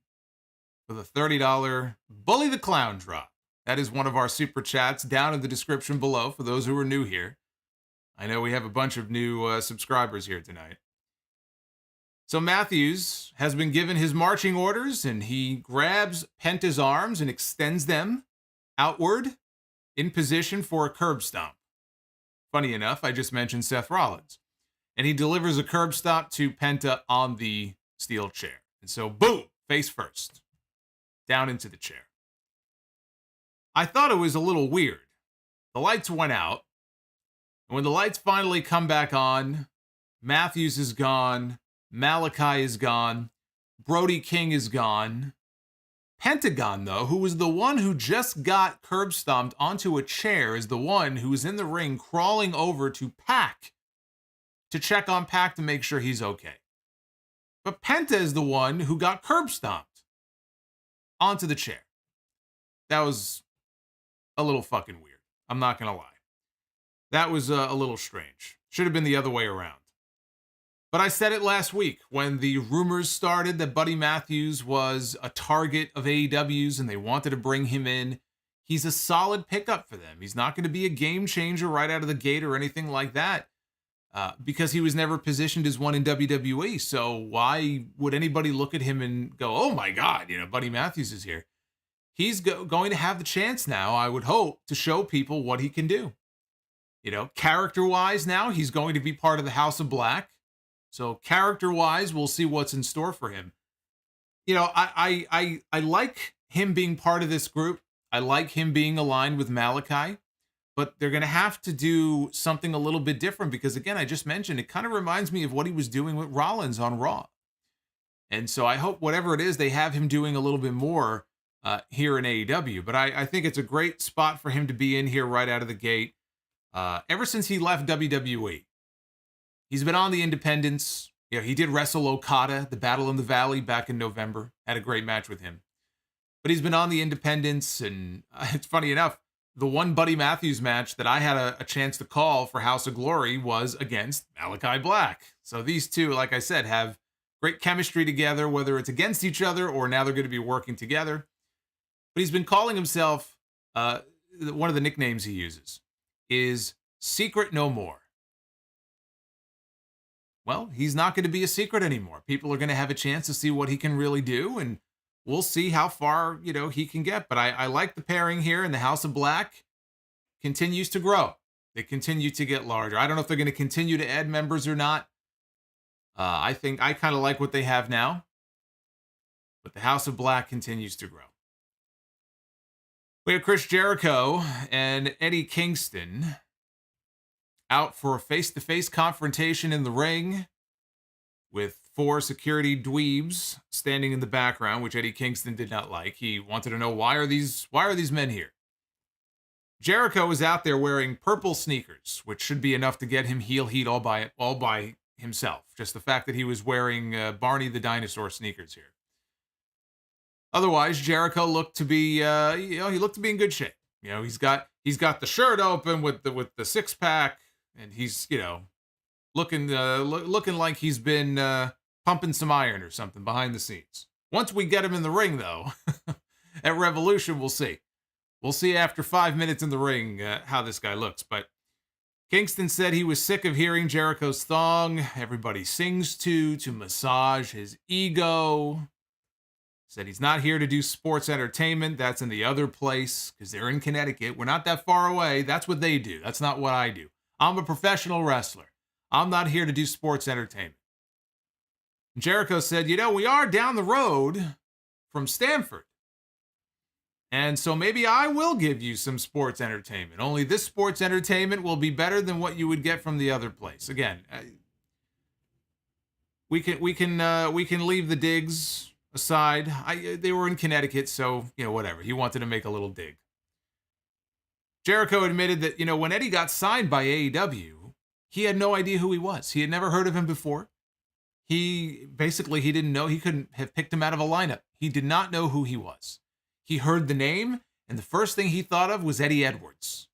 for the $30 Bully the Clown drop. That is one of our super chats down in the description below for those who are new here. I know we have a bunch of new subscribers here tonight. So Matthews has been given his marching orders, and he grabs Penta's arms and extends them outward in position for a curb stomp. Funny enough, I just mentioned Seth Rollins. And he delivers a curb stomp to Penta on the steel chair. And so, boom, face first, down into the chair. I thought it was a little weird. The lights went out. And when the lights finally come back on, Matthews is gone. Malakai is gone. Brody King is gone. Pentagon, though, who was the one who just got curb stomped onto a chair, is the one who was in the ring crawling over to Pac to check on Pac to make sure he's okay. But Penta is the one who got curb stomped onto the chair. That was a little fucking weird. I'm not going to lie. That was a little strange. Should have been the other way around. But I said it last week when the rumors started that Buddy Matthews was a target of AEW's and they wanted to bring him in. He's a solid pickup for them. He's not going to be a game changer right out of the gate or anything like that because he was never positioned as one in WWE. So why would anybody look at him and go, oh my God, Buddy Matthews is here. He's going to have the chance now, I would hope, to show people what he can do. Character-wise now, he's going to be part of the House of Black. So character-wise, we'll see what's in store for him. I like him being part of this group. I like him being aligned with Malakai. But they're going to have to do something a little bit different because, again, I just mentioned, it kind of reminds me of what he was doing with Rollins on Raw. And so I hope whatever it is, they have him doing a little bit more here in AEW. But I think it's a great spot for him to be in here right out of the gate. Ever since he left WWE. He's been on the independents. He did wrestle Okada, the Battle in the Valley, back in November. Had a great match with him. But he's been on the independents, and it's funny enough, the one Buddy Matthews match that I had a chance to call for House of Glory was against Malakai Black. So these two, like I said, have great chemistry together, whether it's against each other or now they're going to be working together. But he's been calling himself, one of the nicknames he uses is Secret No More. Well, he's not going to be a secret anymore. People are going to have a chance to see what he can really do, and we'll see how far, he can get. But I like the pairing here, and the House of Black continues to grow. They continue to get larger. I don't know if they're going to continue to add members or not. I think I kind of like what they have now, but the House of Black continues to grow. We have Chris Jericho and Eddie Kingston out for a face-to-face confrontation in the ring with 4 security dweebs standing in the background, which Eddie Kingston did not like. He wanted to know, why are these men here? Jericho is out there wearing purple sneakers, which should be enough to get him heel heat all by himself. Just the fact that he was wearing Barney the Dinosaur sneakers here. Otherwise, Jericho looked to be, he looked to be in good shape. He's got the shirt open with the 6-pack, and he's, looking like he's been pumping some iron or something behind the scenes. Once we get him in the ring, though, at Revolution, we'll see. We'll see after 5 minutes in the ring how this guy looks. But Kingston said he was sick of hearing Jericho's thong. Everybody sings to massage his ego. Said he's not here to do sports entertainment. That's in the other place because they're in Connecticut. We're not that far away. That's what they do. That's not what I do. I'm a professional wrestler. I'm not here to do sports entertainment. Jericho said, we are down the road from Stamford. And so maybe I will give you some sports entertainment. Only this sports entertainment will be better than what you would get from the other place. Again, we can leave the digs aside. They were in Connecticut, so whatever. He wanted to make a little dig. Jericho admitted that when Eddie got signed by AEW, he had no idea who he was. He had never heard of him before. He didn't know. He couldn't have picked him out of a lineup. He did not know who he was. He heard the name, and the first thing he thought of was Eddie Edwards.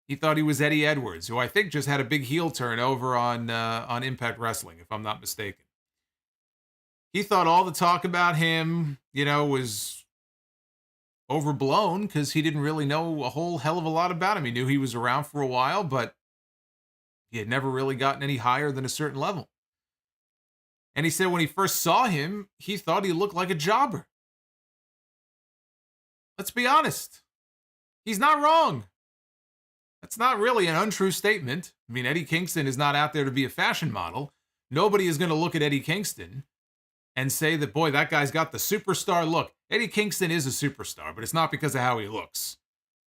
He thought he was Eddie Edwards, who I think just had a big heel turn over on Impact Wrestling, if I'm not mistaken. He thought all the talk about him, was overblown because he didn't really know a whole hell of a lot about him. He knew he was around for a while, but he had never really gotten any higher than a certain level. And he said when he first saw him, he thought he looked like a jobber. Let's be honest. He's not wrong. That's not really an untrue statement. I mean, Eddie Kingston is not out there to be a fashion model. Nobody is going to look at Eddie Kingston and say that, boy, that guy's got the superstar look. Eddie Kingston is a superstar, but it's not because of how he looks.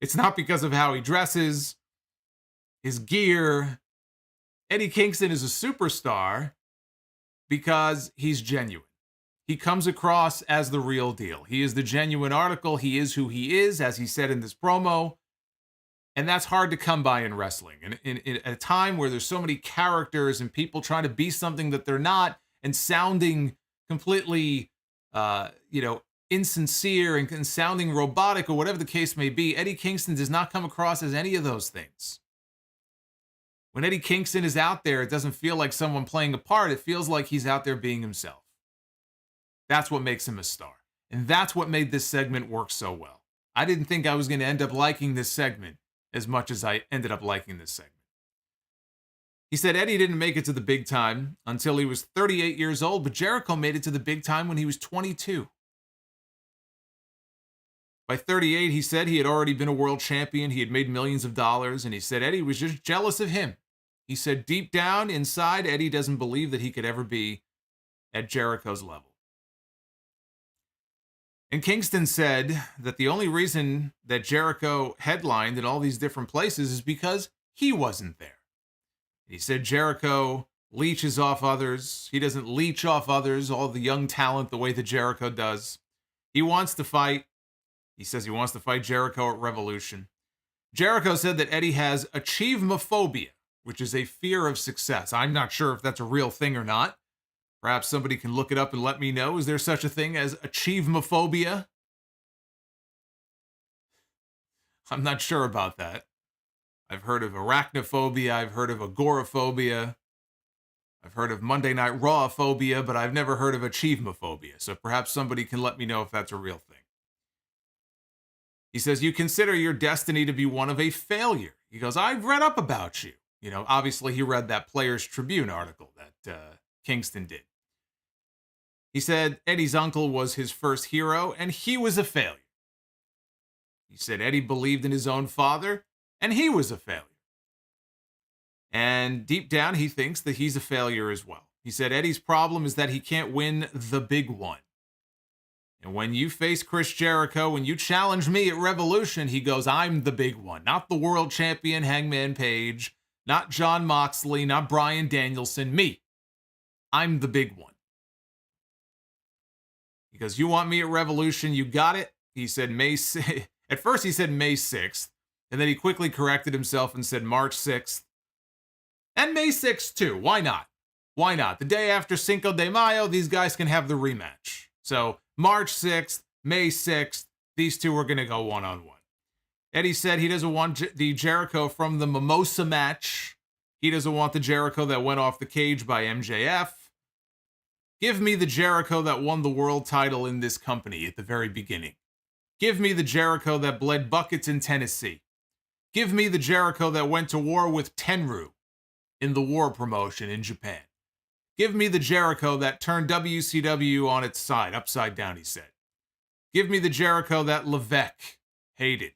It's not because of how he dresses, his gear. Eddie Kingston is a superstar because he's genuine. He comes across as the real deal. He is the genuine article. He is who he is, as he said in this promo. And that's hard to come by in wrestling. And in a time where there's so many characters and people trying to be something that they're not and sounding completely, insincere and sounding robotic or whatever the case may be, Eddie Kingston does not come across as any of those things. When Eddie Kingston is out there, it doesn't feel like someone playing a part. It feels like he's out there being himself. That's what makes him a star. And that's what made this segment work so well. I didn't think I was going to end up liking this segment as much as I ended up liking this segment. He said Eddie didn't make it to the big time until he was 38 years old, but Jericho made it to the big time when he was 22. By 38, he said he had already been a world champion, he had made millions of dollars, and he said Eddie was just jealous of him. He said deep down inside, Eddie doesn't believe that he could ever be at Jericho's level. And Kingston said that the only reason that Jericho headlined in all these different places is because he wasn't there. He said Jericho leeches off others. He doesn't leech off others, all the young talent, the way that Jericho does. He wants to fight. He says he wants to fight Jericho at Revolution. Jericho said that Eddie has achievemophobia, which is a fear of success. I'm not sure if that's a real thing or not. Perhaps somebody can look it up and let me know. Is there such a thing as achievemophobia? I'm not sure about that. I've heard of arachnophobia. I've heard of agoraphobia. I've heard of Monday Night Raw phobia, but I've never heard of achievemophobia. So perhaps somebody can let me know if that's a real thing. He says, you consider your destiny to be one of a failure. He goes, I've read up about you. You know, obviously he read that Players Tribune article that Kingston did. He said Eddie's uncle was his first hero, and he was a failure. He said Eddie believed in his own father, and he was a failure. And deep down, he thinks that he's a failure as well. He said Eddie's problem is that he can't win the big one. And when you face Chris Jericho, when you challenge me at Revolution, he goes, I'm the big one. Not the world champion Hangman Page, not Jon Moxley, not Bryan Danielson, me. I'm the big one. He goes, you want me at Revolution, you got it. He said May 6th. At first he said May 6th, and then he quickly corrected himself and said March 6th. And May 6th too, why not? Why not? The day after Cinco de Mayo, these guys can have the rematch. So March 6th, May 6th, these two are going to go one-on-one. Eddie said he doesn't want the Jericho from the Mimosa match. He doesn't want the Jericho that went off the cage by MJF. Give me the Jericho that won the world title in this company at the very beginning. Give me the Jericho that bled buckets in Tennessee. Give me the Jericho that went to war with Tenryu in the War promotion in Japan. Give me the Jericho that turned WCW on its side, upside down, he said. Give me the Jericho that Levesque hated.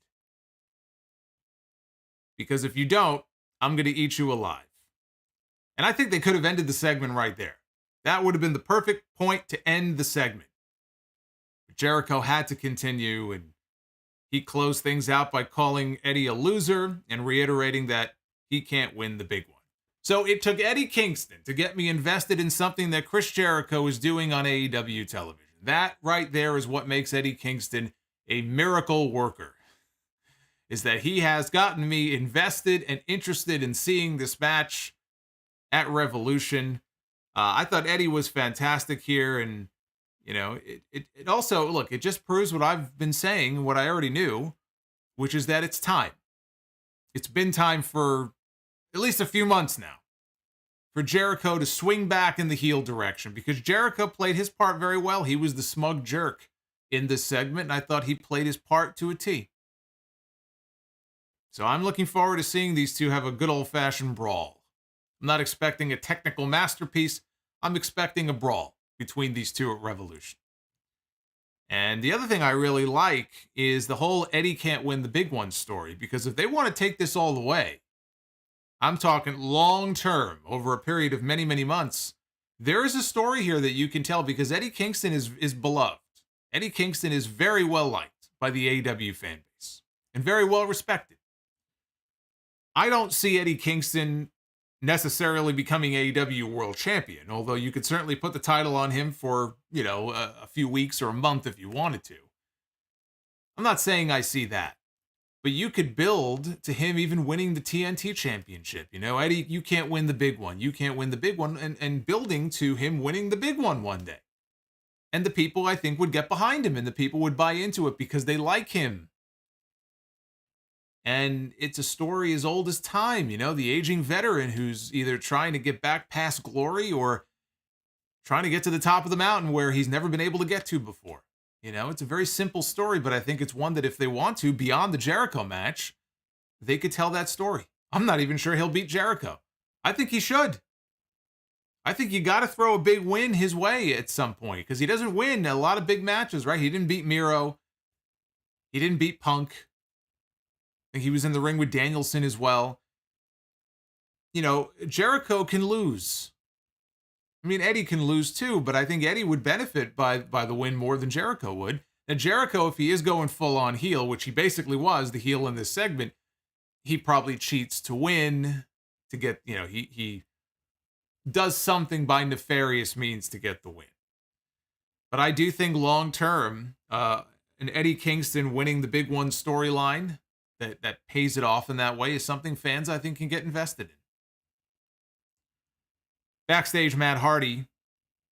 Because if you don't, I'm going to eat you alive. And I think they could have ended the segment right there. That would have been the perfect point to end the segment. But Jericho had to continue, and he closed things out by calling Eddie a loser and reiterating that he can't win the big one. So it took Eddie Kingston to get me invested in something that Chris Jericho is doing on AEW television. That right there is what makes Eddie Kingston a miracle worker, is that he has gotten me invested and interested in seeing this match at Revolution. I thought Eddie was fantastic here, and you know, it also, look, it just proves what I've been saying, what I already knew, which is that it's time. It's been time for at least a few months now for Jericho to swing back in the heel direction, because Jericho played his part very well. He was the smug jerk in this segment, and I thought he played his part to a T. So I'm looking forward to seeing these two have a good old-fashioned brawl. I'm not expecting a technical masterpiece. I'm expecting a brawl between these two at Revolution. And the other thing I really like is the whole Eddie can't win the big one story, because if they want to take this all the way, I'm talking long-term, over a period of many, many months, there is a story here that you can tell, because Eddie Kingston is beloved. Eddie Kingston is very well liked by the AEW fan base and very well respected. I don't see Eddie Kingston necessarily becoming AEW World Champion, although you could certainly put the title on him for, you know, a few weeks or a month if you wanted to. I'm not saying I see that, but you could build to him even winning the TNT Championship. You know, Eddie, you can't win the big one. You can't win the big one, and building to him winning the big one day. And the people, I think, would get behind him, and the people would buy into it because they like him. And it's a story as old as time, you know, the aging veteran who's either trying to get back past glory or trying to get to the top of the mountain where he's never been able to get to before. You know, it's a very simple story, but I think it's one that if they want to, beyond the Jericho match, they could tell that story. I'm not even sure he'll beat Jericho. I think he should. I think you got to throw a big win his way at some point, because he doesn't win a lot of big matches, right? He didn't beat Miedo. He didn't beat Punk. I think he was in the ring with Danielson as well. You know, Jericho can lose. I mean, Eddie can lose too, but I think Eddie would benefit by the win more than Jericho would. Now, Jericho, if he is going full on heel, which he basically was, the heel in this segment, he probably cheats to win, to get, you know, he does something by nefarious means to get the win. But I do think long term, an Eddie Kingston winning the big one storyline that pays it off in that way is something fans, I think, can get invested in. Backstage, Matt Hardy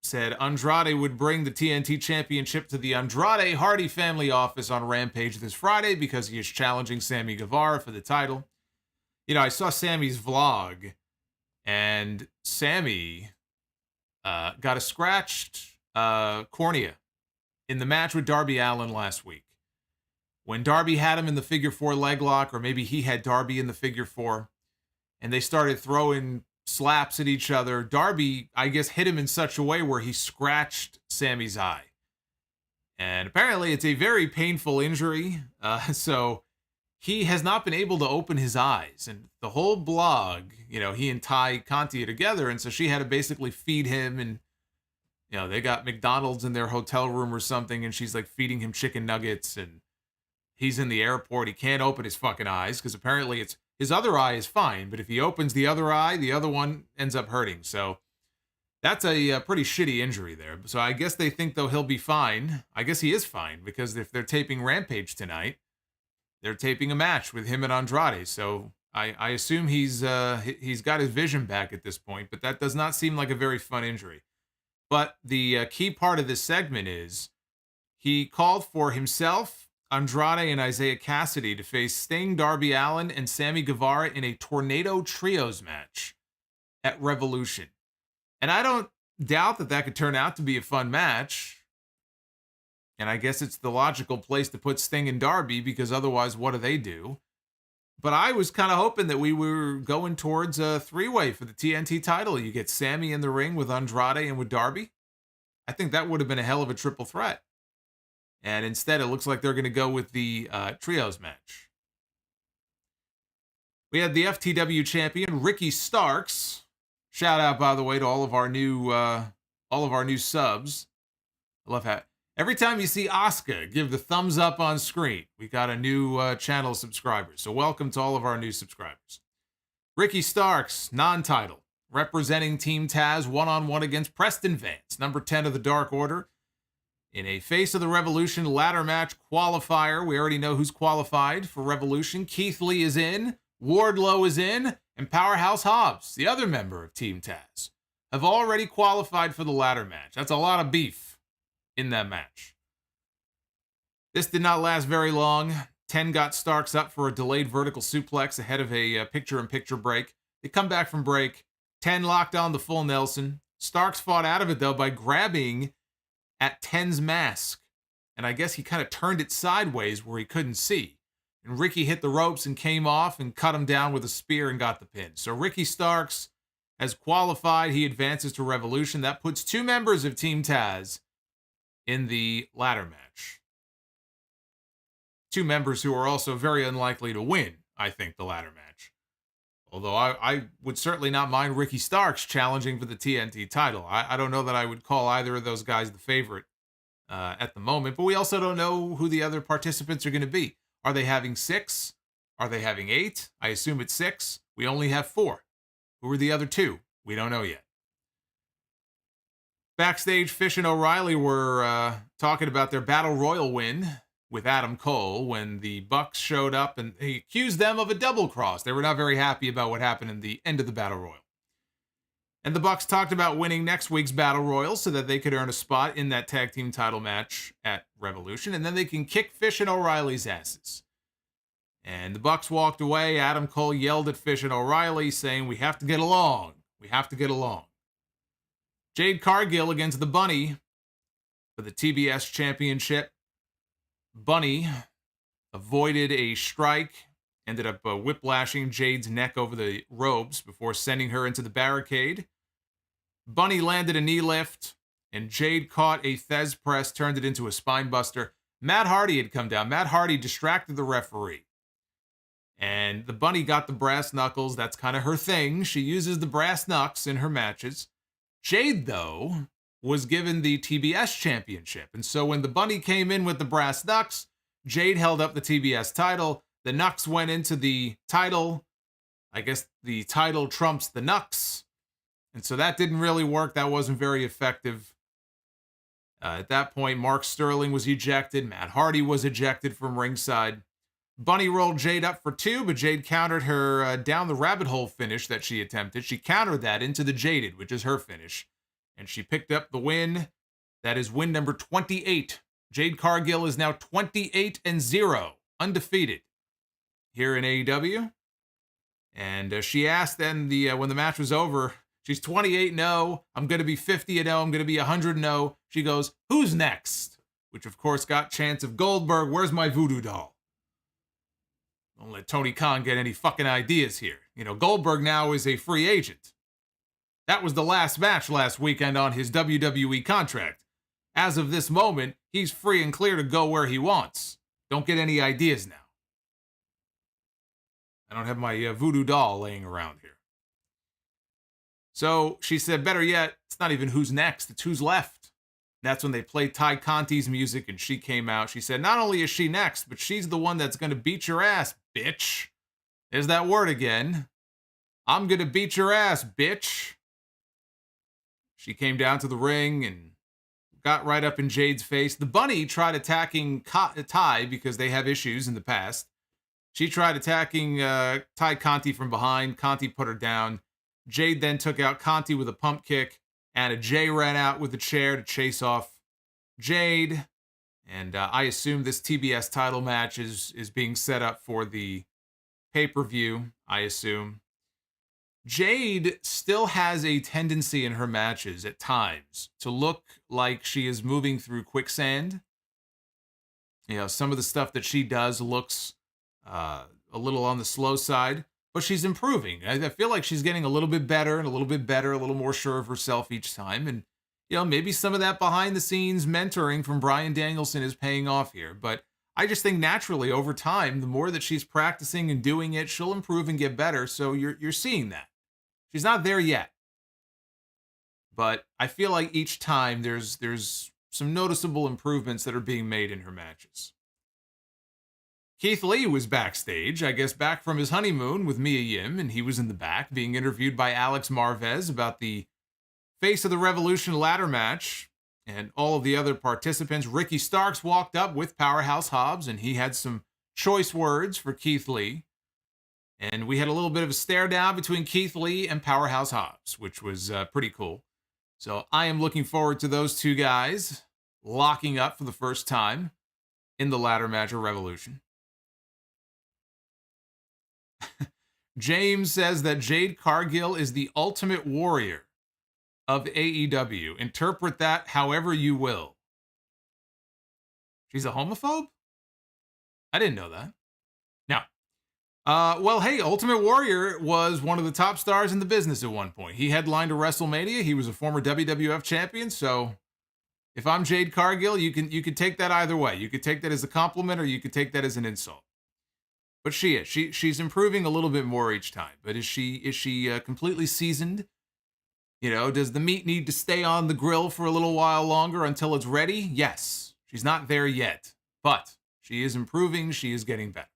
said Andrade would bring the TNT Championship to the Andrade Hardy family office on Rampage this Friday because he is challenging Sammy Guevara for the title. You know, I saw Sammy's vlog, and Sammy got a scratched cornea in the match with Darby Allin last week. When Darby had him in the figure 4 leg lock, or maybe he had Darby in the figure 4, and they started throwing slaps at each other, Darby, I guess, hit him in such a way where he scratched Sammy's eye. And apparently it's a very painful injury, so he has not been able to open his eyes. And the whole blog, he and Ty Conti are together, and so she had to basically feed him, and they got McDonald's in their hotel room or something, and she's like feeding him chicken nuggets, and he's in the airport. He can't open his fucking eyes because apparently his other eye is fine, but if he opens the other eye, the other one ends up hurting. So that's a pretty shitty injury there. So I guess they think, though, he'll be fine. I guess he is fine, because if they're taping Rampage tonight, they're taping a match with him and Andrade. So I assume he's got his vision back at this point, but that does not seem like a very fun injury. But the key part of this segment is he called for himself, Andrade, and Isaiah Cassidy to face Sting, Darby Allin, and Sammy Guevara in a Tornado Trios match at Revolution. And I don't doubt that could turn out to be a fun match. And I guess it's the logical place to put Sting and Darby, because otherwise, what do they do? But I was kind of hoping that we were going towards a 3-way for the TNT title. You get Sammy in the ring with Andrade and with Darby. I think that would have been a hell of a triple threat. And instead, it looks like they're going to go with the trios match. We had the FTW champion, Ricky Starks. Shout out, by the way, to all of our new subs. I love how every time you see Asuka, give the thumbs up on screen. We got a new channel subscriber. So welcome to all of our new subscribers. Ricky Starks, non-title, representing Team Taz one-on-one against Preston Vance, number 10 of the Dark Order, in a Face of the Revolution ladder match qualifier. We already know who's qualified for Revolution. Keith Lee is in, Wardlow is in, and Powerhouse Hobbs, the other member of Team Taz, have already qualified for the ladder match. That's a lot of beef in that match. This did not last very long. 10 got Starks up for a delayed vertical suplex ahead of a picture-in-picture break. They come back from break. 10 locked on the full Nelson. Starks fought out of it, though, by grabbing at 10's mask. And I guess he kind of turned it sideways where he couldn't see. And Ricky hit the ropes and came off and cut him down with a spear and got the pin. So Ricky Starks has qualified. He advances to Revolution. That puts 2 members of Team Taz in the ladder match. 2 members who are also very unlikely to win, I think, the ladder match. Although I would certainly not mind Ricky Starks challenging for the TNT title. I don't know that I would call either of those guys the favorite at the moment, but we also don't know who the other participants are going to be. Are they having 6? Are they having 8? I assume it's 6. We only have 4. Who are the other 2? We don't know yet. Backstage, Fish and O'Reilly were talking about their Battle Royal win with Adam Cole when the Bucks showed up, and he accused them of a double cross. They were not very happy about what happened in the end of the Battle Royal. And the Bucks talked about winning next week's Battle Royal so that they could earn a spot in that tag team title match at Revolution, and then they can kick Fish and O'Reilly's asses. And the Bucks walked away. Adam Cole yelled at Fish and O'Reilly, saying, "We have to get along. We have to get along." Jade Cargill against the Bunny for the TBS Championship. Bunny avoided a strike, ended up whiplashing Jade's neck over the ropes before sending her into the barricade. Bunny landed a knee lift, and Jade caught a Thez press, turned it into a spine buster. Matt Hardy had come down. Matt Hardy distracted the referee. And the Bunny got the brass knuckles. That's kind of her thing. She uses the brass knucks in her matches. Jade, though, was given the TBS championship. And so when the Bunny came in with the brass knucks, Jade held up the TBS title. The knucks went into the title. I guess the title trumps the knucks. And so that didn't really work. That wasn't very effective. At that point, Mark Sterling was ejected. Matt Hardy was ejected from ringside. Bunny rolled Jade up for 2, but Jade countered her down the rabbit hole finish that she attempted. She countered that into the Jaded, which is her finish. And she picked up the win. That is win number 28. Jade Cargill is now 28-0, undefeated here in AEW. And she asked then when the match was over, She's 28-0. I'm going to be 50-0. I'm going to be 100-0. She goes, who's next? Which, of course, got chants of Goldberg, where's my voodoo doll? Don't let Tony Khan get any fucking ideas here. You know, Goldberg now is a free agent. That was the last match last weekend on his WWE contract. As of this moment, he's free and clear to go where he wants. Don't get any ideas now. I don't have my voodoo doll laying around here. So she said, better yet, it's not even who's next, it's who's left. That's when they played Ty Conti's music and she came out. She said, not only is she next, but she's the one that's going to beat your ass, bitch. There's that word again. I'm going to beat your ass, bitch. She came down to the ring and got right up in Jade's face. The bunny tried attacking Ty because they have issues in the past. She tried attacking Ty Conti from behind. Conti put her down. Jade then took out Conti with a pump kick. Anna Jay ran out with a chair to chase off Jade. And I assume this TBS title match is being set up for the pay-per-view, I assume. Jade still has a tendency in her matches at times to look like she is moving through quicksand. You know, some of the stuff that she does looks a little on the slow side, but she's improving. I feel like she's getting a little bit better and a little bit better, a little more sure of herself each time. And, you know, maybe some of that behind the scenes mentoring from Bryan Danielson is paying off here. But I just think naturally over time, the more that she's practicing and doing it, she'll improve and get better. So you're seeing that. She's not there yet. But I feel like each time there's some noticeable improvements that are being made in her matches. Keith Lee was backstage, I guess back from his honeymoon with Mia Yim, and he was in the back being interviewed by Alex Marvez about the Face of the Revolution ladder match and all of the other participants. Ricky Starks walked up with Powerhouse Hobbs, and he had some choice words for Keith Lee. And we had a little bit of a stare down between Keith Lee and Powerhouse Hobbs, which was pretty cool. So I am looking forward to those two guys locking up for the first time in the ladder match of Revolution. James says that Jade Cargill is the ultimate warrior of AEW. Interpret that however you will. She's a homophobe? I didn't know that. Now, well, hey, Ultimate Warrior was one of the top stars in the business at one point. He headlined a WrestleMania. He was a former WWF champion. So if I'm Jade Cargill, you can take that either way. You could take that as a compliment or you could take that as an insult. But she is. She's improving a little bit more each time. But is she completely seasoned? You know, does the meat need to stay on the grill for a little while longer until it's ready? Yes. She's not there yet. But she is improving. She is getting better.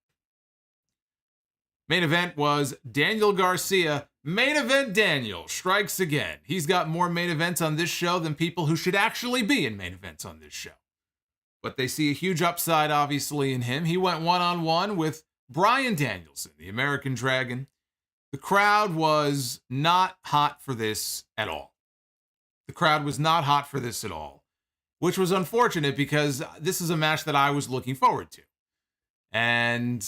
Main event was Daniel Garcia. Main event Daniel strikes again. He's got more main events on this show than people who should actually be in main events on this show. But they see a huge upside, obviously, in him. He went one-on-one with Bryan Danielson, the American Dragon. The crowd was not hot for this at all. The crowd was not hot for this at all, which was unfortunate because this is a match that I was looking forward to. And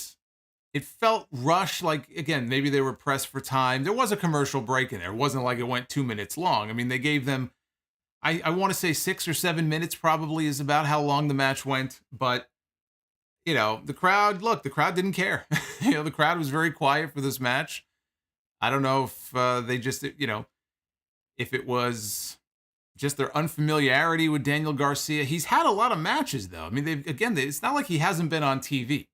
it felt rushed, like, again, maybe they were pressed for time. There was a commercial break in there. It wasn't like it went 2 minutes long. I mean, they gave them, I want to say 6 or 7 minutes probably is about how long the match went. But, you know, the crowd didn't care. You know, the crowd was very quiet for this match. I don't know if they just, you know, if it was just their unfamiliarity with Daniel Garcia. He's had a lot of matches, though. I mean, it's not like he hasn't been on TV.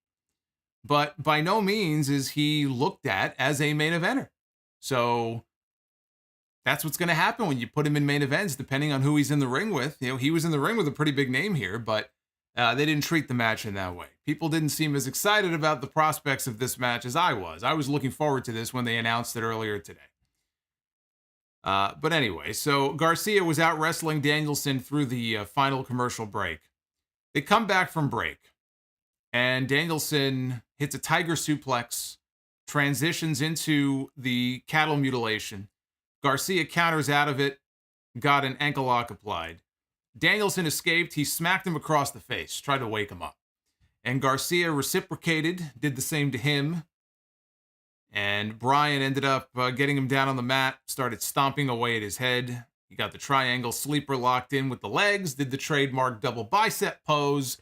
But by no means is he looked at as a main eventer. So that's what's going to happen when you put him in main events, depending on who he's in the ring with. You know, he was in the ring with a pretty big name here, but they didn't treat the match in that way. People didn't seem as excited about the prospects of this match as I was. I was looking forward to this when they announced it earlier today. But anyway, so Garcia was out wrestling Danielson through the final commercial break. They come back from break, and Danielson hits a tiger suplex, transitions into the cattle mutilation. Garcia counters out of it, got an ankle lock applied. Danielson escaped. He smacked him across the face, tried to wake him up. And Garcia reciprocated, did the same to him. And Bryan ended up getting him down on the mat, started stomping away at his head. He got the triangle sleeper locked in with the legs, did the trademark double bicep pose,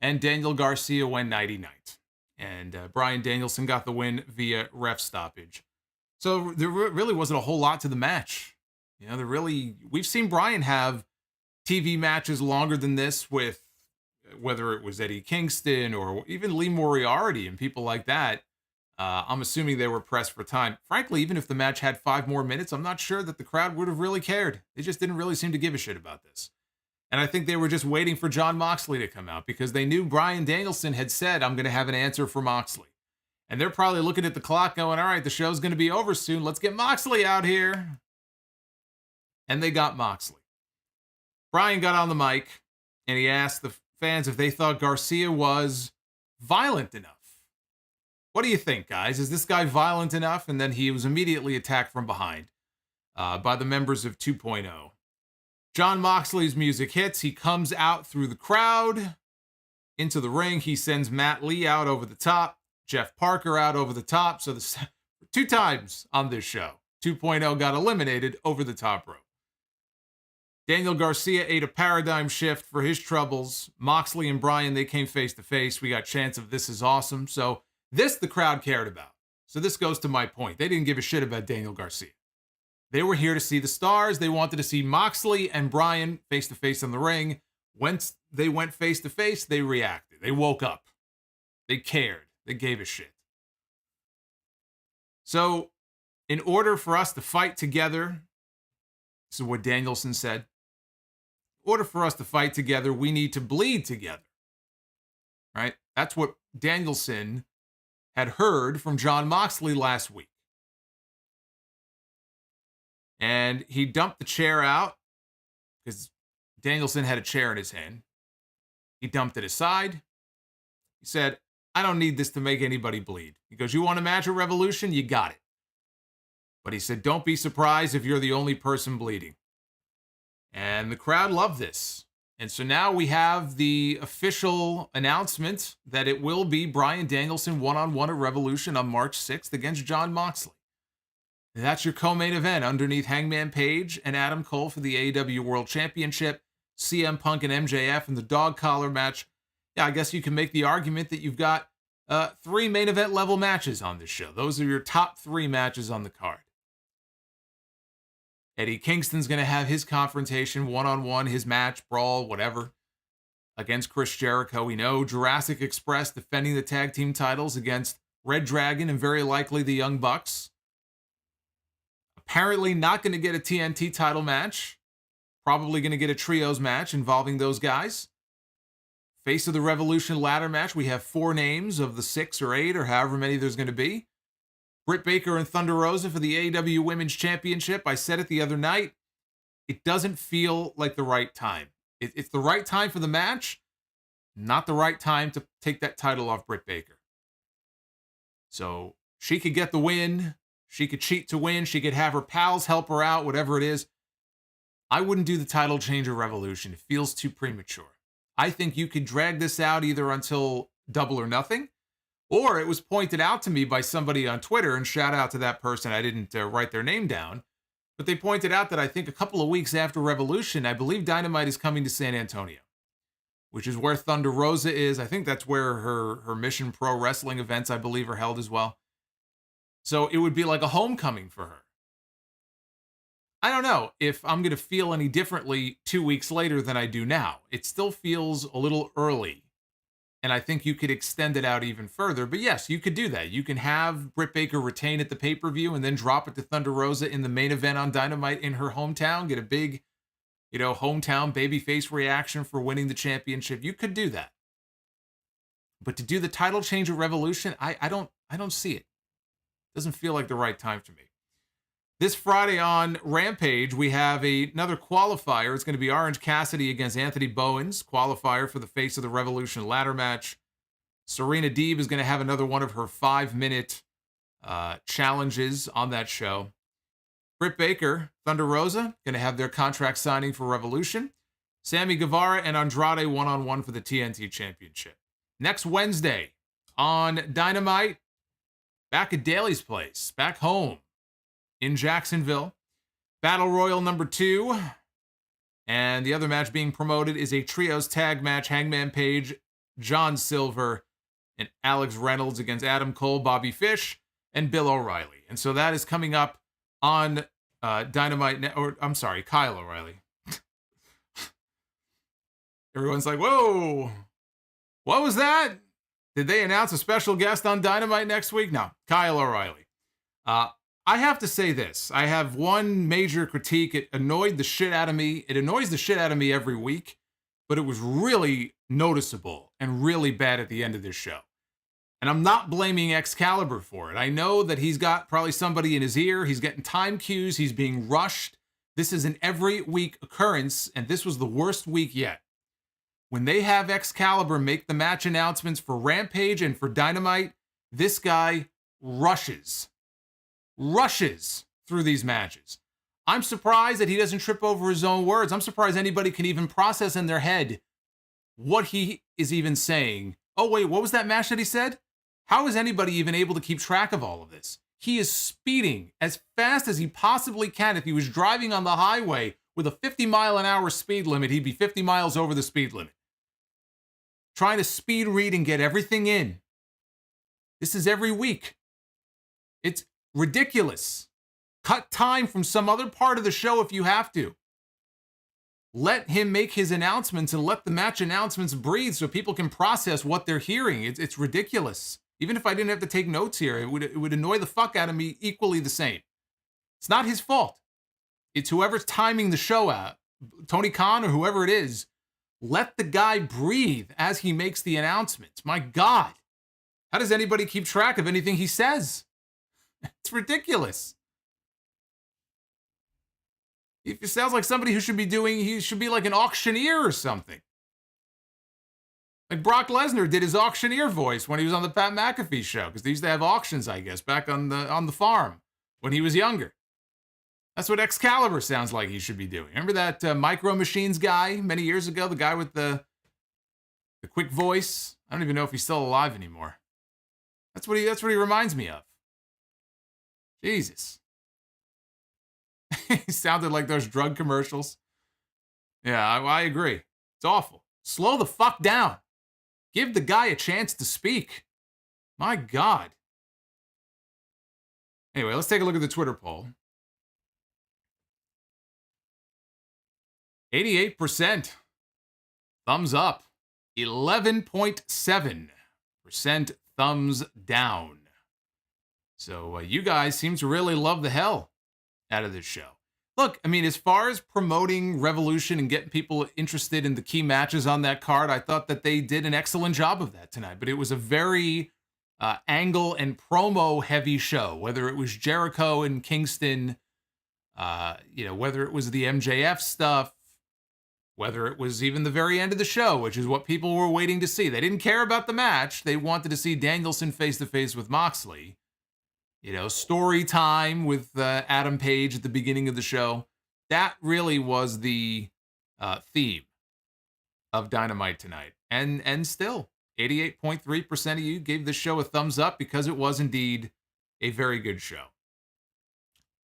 and Daniel Garcia went nighty-night. And Bryan Danielson got the win via ref stoppage. So there really wasn't a whole lot to the match. You know, we've seen Bryan have TV matches longer than this with whether it was Eddie Kingston or even Lee Moriarty and people like that. I'm assuming they were pressed for time. Frankly, even if the match had 5 more minutes, I'm not sure that the crowd would have really cared. They just didn't really seem to give a shit about this. And I think they were just waiting for Jon Moxley to come out because they knew Bryan Danielson had said, I'm going to have an answer for Moxley. And they're probably looking at the clock going, all right, the show's going to be over soon. Let's get Moxley out here. And they got Moxley. Bryan got on the mic and he asked the fans if they thought Garcia was violent enough. What do you think, guys? Is this guy violent enough? And then he was immediately attacked from behind by the members of 2.0. Jon Moxley's music hits. He comes out through the crowd into the ring. He sends Matt Lee out over the top, Jeff Parker out over the top. So 2 times on this show, 2.0 got eliminated over the top rope. Daniel Garcia ate a paradigm shift for his troubles. Moxley and Bryan, they came face to face. We got chants of this is awesome. So this the crowd cared about. So this goes to my point. They didn't give a shit about Daniel Garcia. They were here to see the stars. They wanted to see Moxley and Bryan face to face in the ring. Once they went face to face, they reacted. They woke up. They cared. They gave a shit. So in order for us to fight together, this is what Danielson said, in order for us to fight together, we need to bleed together. Right? That's what Danielson had heard from Jon Moxley last week. And he dumped the chair out because Danielson had a chair in his hand. He dumped it aside. He said, I don't need this to make anybody bleed. He goes, you want a match at Revolution? You got it. But he said, don't be surprised if you're the only person bleeding. And the crowd loved this. And so now we have the official announcement that it will be Bryan Danielson one-on-one at Revolution on March 6th against Jon Moxley. And that's your co-main event underneath Hangman Page and Adam Cole for the AEW World Championship, CM Punk and MJF in the dog collar match. Yeah, I guess you can make the argument that you've got 3 main event level matches on this show. Those are your top 3 matches on the card. Eddie Kingston's going to have his confrontation, one-on-one, his match, brawl, whatever, against Chris Jericho. We know Jurassic Express defending the tag team titles against reDRagon and very likely the Young Bucks. Apparently not going to get a TNT title match. Probably going to get a trios match involving those guys. Face of the Revolution ladder match. We have 4 names of the 6 or 8 or however many there's going to be. Britt Baker and Thunder Rosa for the AEW Women's Championship. I said it the other night. It doesn't feel like the right time. It's the right time for the match, not the right time to take that title off Britt Baker. So she could get the win. She could cheat to win. She could have her pals help her out, whatever it is. I wouldn't do the title change of Revolution. It feels too premature. I think you could drag this out either until Double or Nothing, or it was pointed out to me by somebody on Twitter, and shout out to that person. I didn't write their name down, but they pointed out that I think a couple of weeks after Revolution, I believe Dynamite is coming to San Antonio, which is where Thunder Rosa is. I think that's where her Mission Pro Wrestling events, I believe, are held as well. So it would be like a homecoming for her. I don't know if I'm going to feel any differently 2 weeks later than I do now. It still feels a little early, and I think you could extend it out even further. But yes, you could do that. You can have Britt Baker retain at the pay-per-view and then drop it to Thunder Rosa in the main event on Dynamite in her hometown. Get a big, hometown babyface reaction for winning the championship. You could do that. But to do the title change at Revolution, I don't see it. Doesn't feel like the right time to me. This Friday on Rampage, we have another qualifier. It's going to be Orange Cassidy against Anthony Bowens, qualifier for the Face of the Revolution ladder match. Serena Deeb is going to have another one of her 5-minute challenges on that show. Britt Baker, Thunder Rosa, going to have their contract signing for Revolution. Sammy Guevara and Andrade one-on-one for the TNT Championship. Next Wednesday on Dynamite, back at Daly's place, back home in Jacksonville. Battle Royal number 2. And the other match being promoted is a trios tag match. Hangman Page, John Silver, and Alex Reynolds against Adam Cole, Bobby Fish, and Bill O'Reilly. And so that is coming up on Dynamite, Kyle O'Reilly. Everyone's like, whoa, what was that? Did they announce a special guest on Dynamite next week? No, Kyle O'Reilly. I have to say this. I have one major critique. It annoyed the shit out of me. It annoys the shit out of me every week, but it was really noticeable and really bad at the end of this show. And I'm not blaming Excalibur for it. I know that he's got probably somebody in his ear. He's getting time cues. He's being rushed. This is an every week occurrence, and this was the worst week yet. When they have Excalibur make the match announcements for Rampage and for Dynamite, this guy rushes through these matches. I'm surprised that he doesn't trip over his own words. I'm surprised anybody can even process in their head what he is even saying. Oh, wait, what was that match that he said? How is anybody even able to keep track of all of this? He is speeding as fast as he possibly can. If he was driving on the highway with a 50-mile-an-hour speed limit, he'd be 50 miles over the speed limit. Trying to speed read and get everything in. This is every week. It's ridiculous. Cut time from some other part of the show if you have to. Let him make his announcements and let the match announcements breathe so people can process what they're hearing. It's ridiculous. Even if I didn't have to take notes here, it would annoy the fuck out of me equally the same. It's not his fault. It's whoever's timing the show out, Tony Khan or whoever it is. Let the guy breathe as he makes the announcements. My God. How does anybody keep track of anything he says? It's ridiculous. It sounds like somebody he should be like an auctioneer or something. Like Brock Lesnar did his auctioneer voice when he was on the Pat McAfee show, because they used to have auctions, I guess, back on the farm when he was younger. That's what Excalibur sounds like he should be doing. Remember that Micro Machines guy many years ago, the guy with the quick voice? I don't even know if he's still alive anymore. That's what he reminds me of. Jesus. He sounded like those drug commercials. Yeah, I agree. It's awful. Slow the fuck down. Give the guy a chance to speak. My God. Anyway, let's take a look at the Twitter poll. 88% thumbs up. 11.7% thumbs down. So you guys seem to really love the hell out of this show. Look, I mean, as far as promoting Revolution and getting people interested in the key matches on that card, I thought that they did an excellent job of that tonight. But it was a very angle and promo heavy show, whether it was Jericho and Kingston, whether it was the MJF stuff, whether it was even the very end of the show, which is what people were waiting to see. They didn't care about the match. They wanted to see Danielson face-to-face with Moxley. Story time with Adam Page at the beginning of the show. That really was the theme of Dynamite tonight. And still, 88.3% of you gave this show a thumbs up because it was indeed a very good show.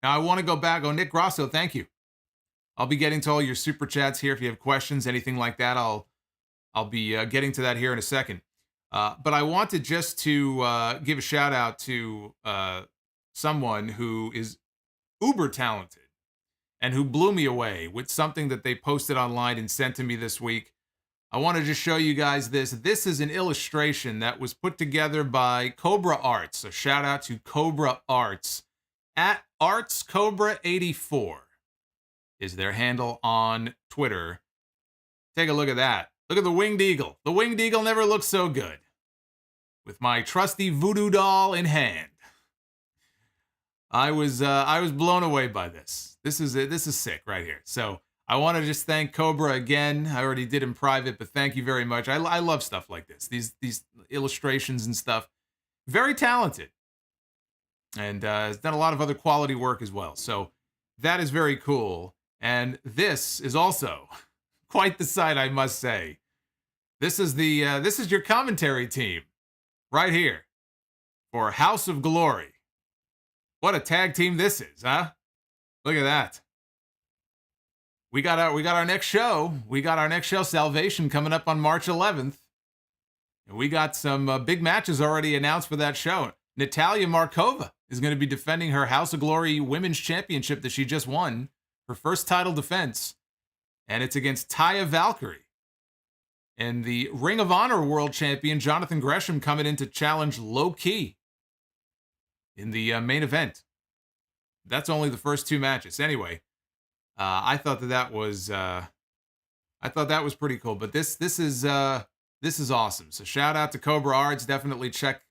Now, I want to go back. Oh, Nick Grosso, thank you. I'll be getting to all your super chats here. If you have questions, anything like that, I'll be getting to that here in a second. But I wanted just to give a shout out to someone who is uber talented and who blew me away with something that they posted online and sent to me this week. I want to just show you guys this. This is an illustration that was put together by Cobra Arts. So shout out to Cobra Arts at ArtsCobra84 is their handle on Twitter. Take a look at that. Look at the winged eagle. The winged eagle never looks so good. With my trusty voodoo doll in hand. I was blown away by this. This is sick right here. So I want to just thank Cobra again. I already did in private, but thank you very much. I love stuff like this. These illustrations and stuff. Very talented. And has done a lot of other quality work as well. So that is very cool. And this is also quite the sight, I must say. This is your commentary team right here. for House of Glory. What a tag team this is, huh? Look at that. We got our next show. We got our next show, Salvation, coming up on March 11th. And we got some big matches already announced for that show. Natalia Markova is going to be defending her House of Glory Women's Championship that she just won, her first title defense. And it's against Taya Valkyrie. And the Ring of Honor World Champion, Jonathan Gresham, coming in to challenge Low Key in the main event. That's only the first two matches. Anyway, I thought that was pretty cool. But this is awesome. So shout out to Cobra Arts. Definitely check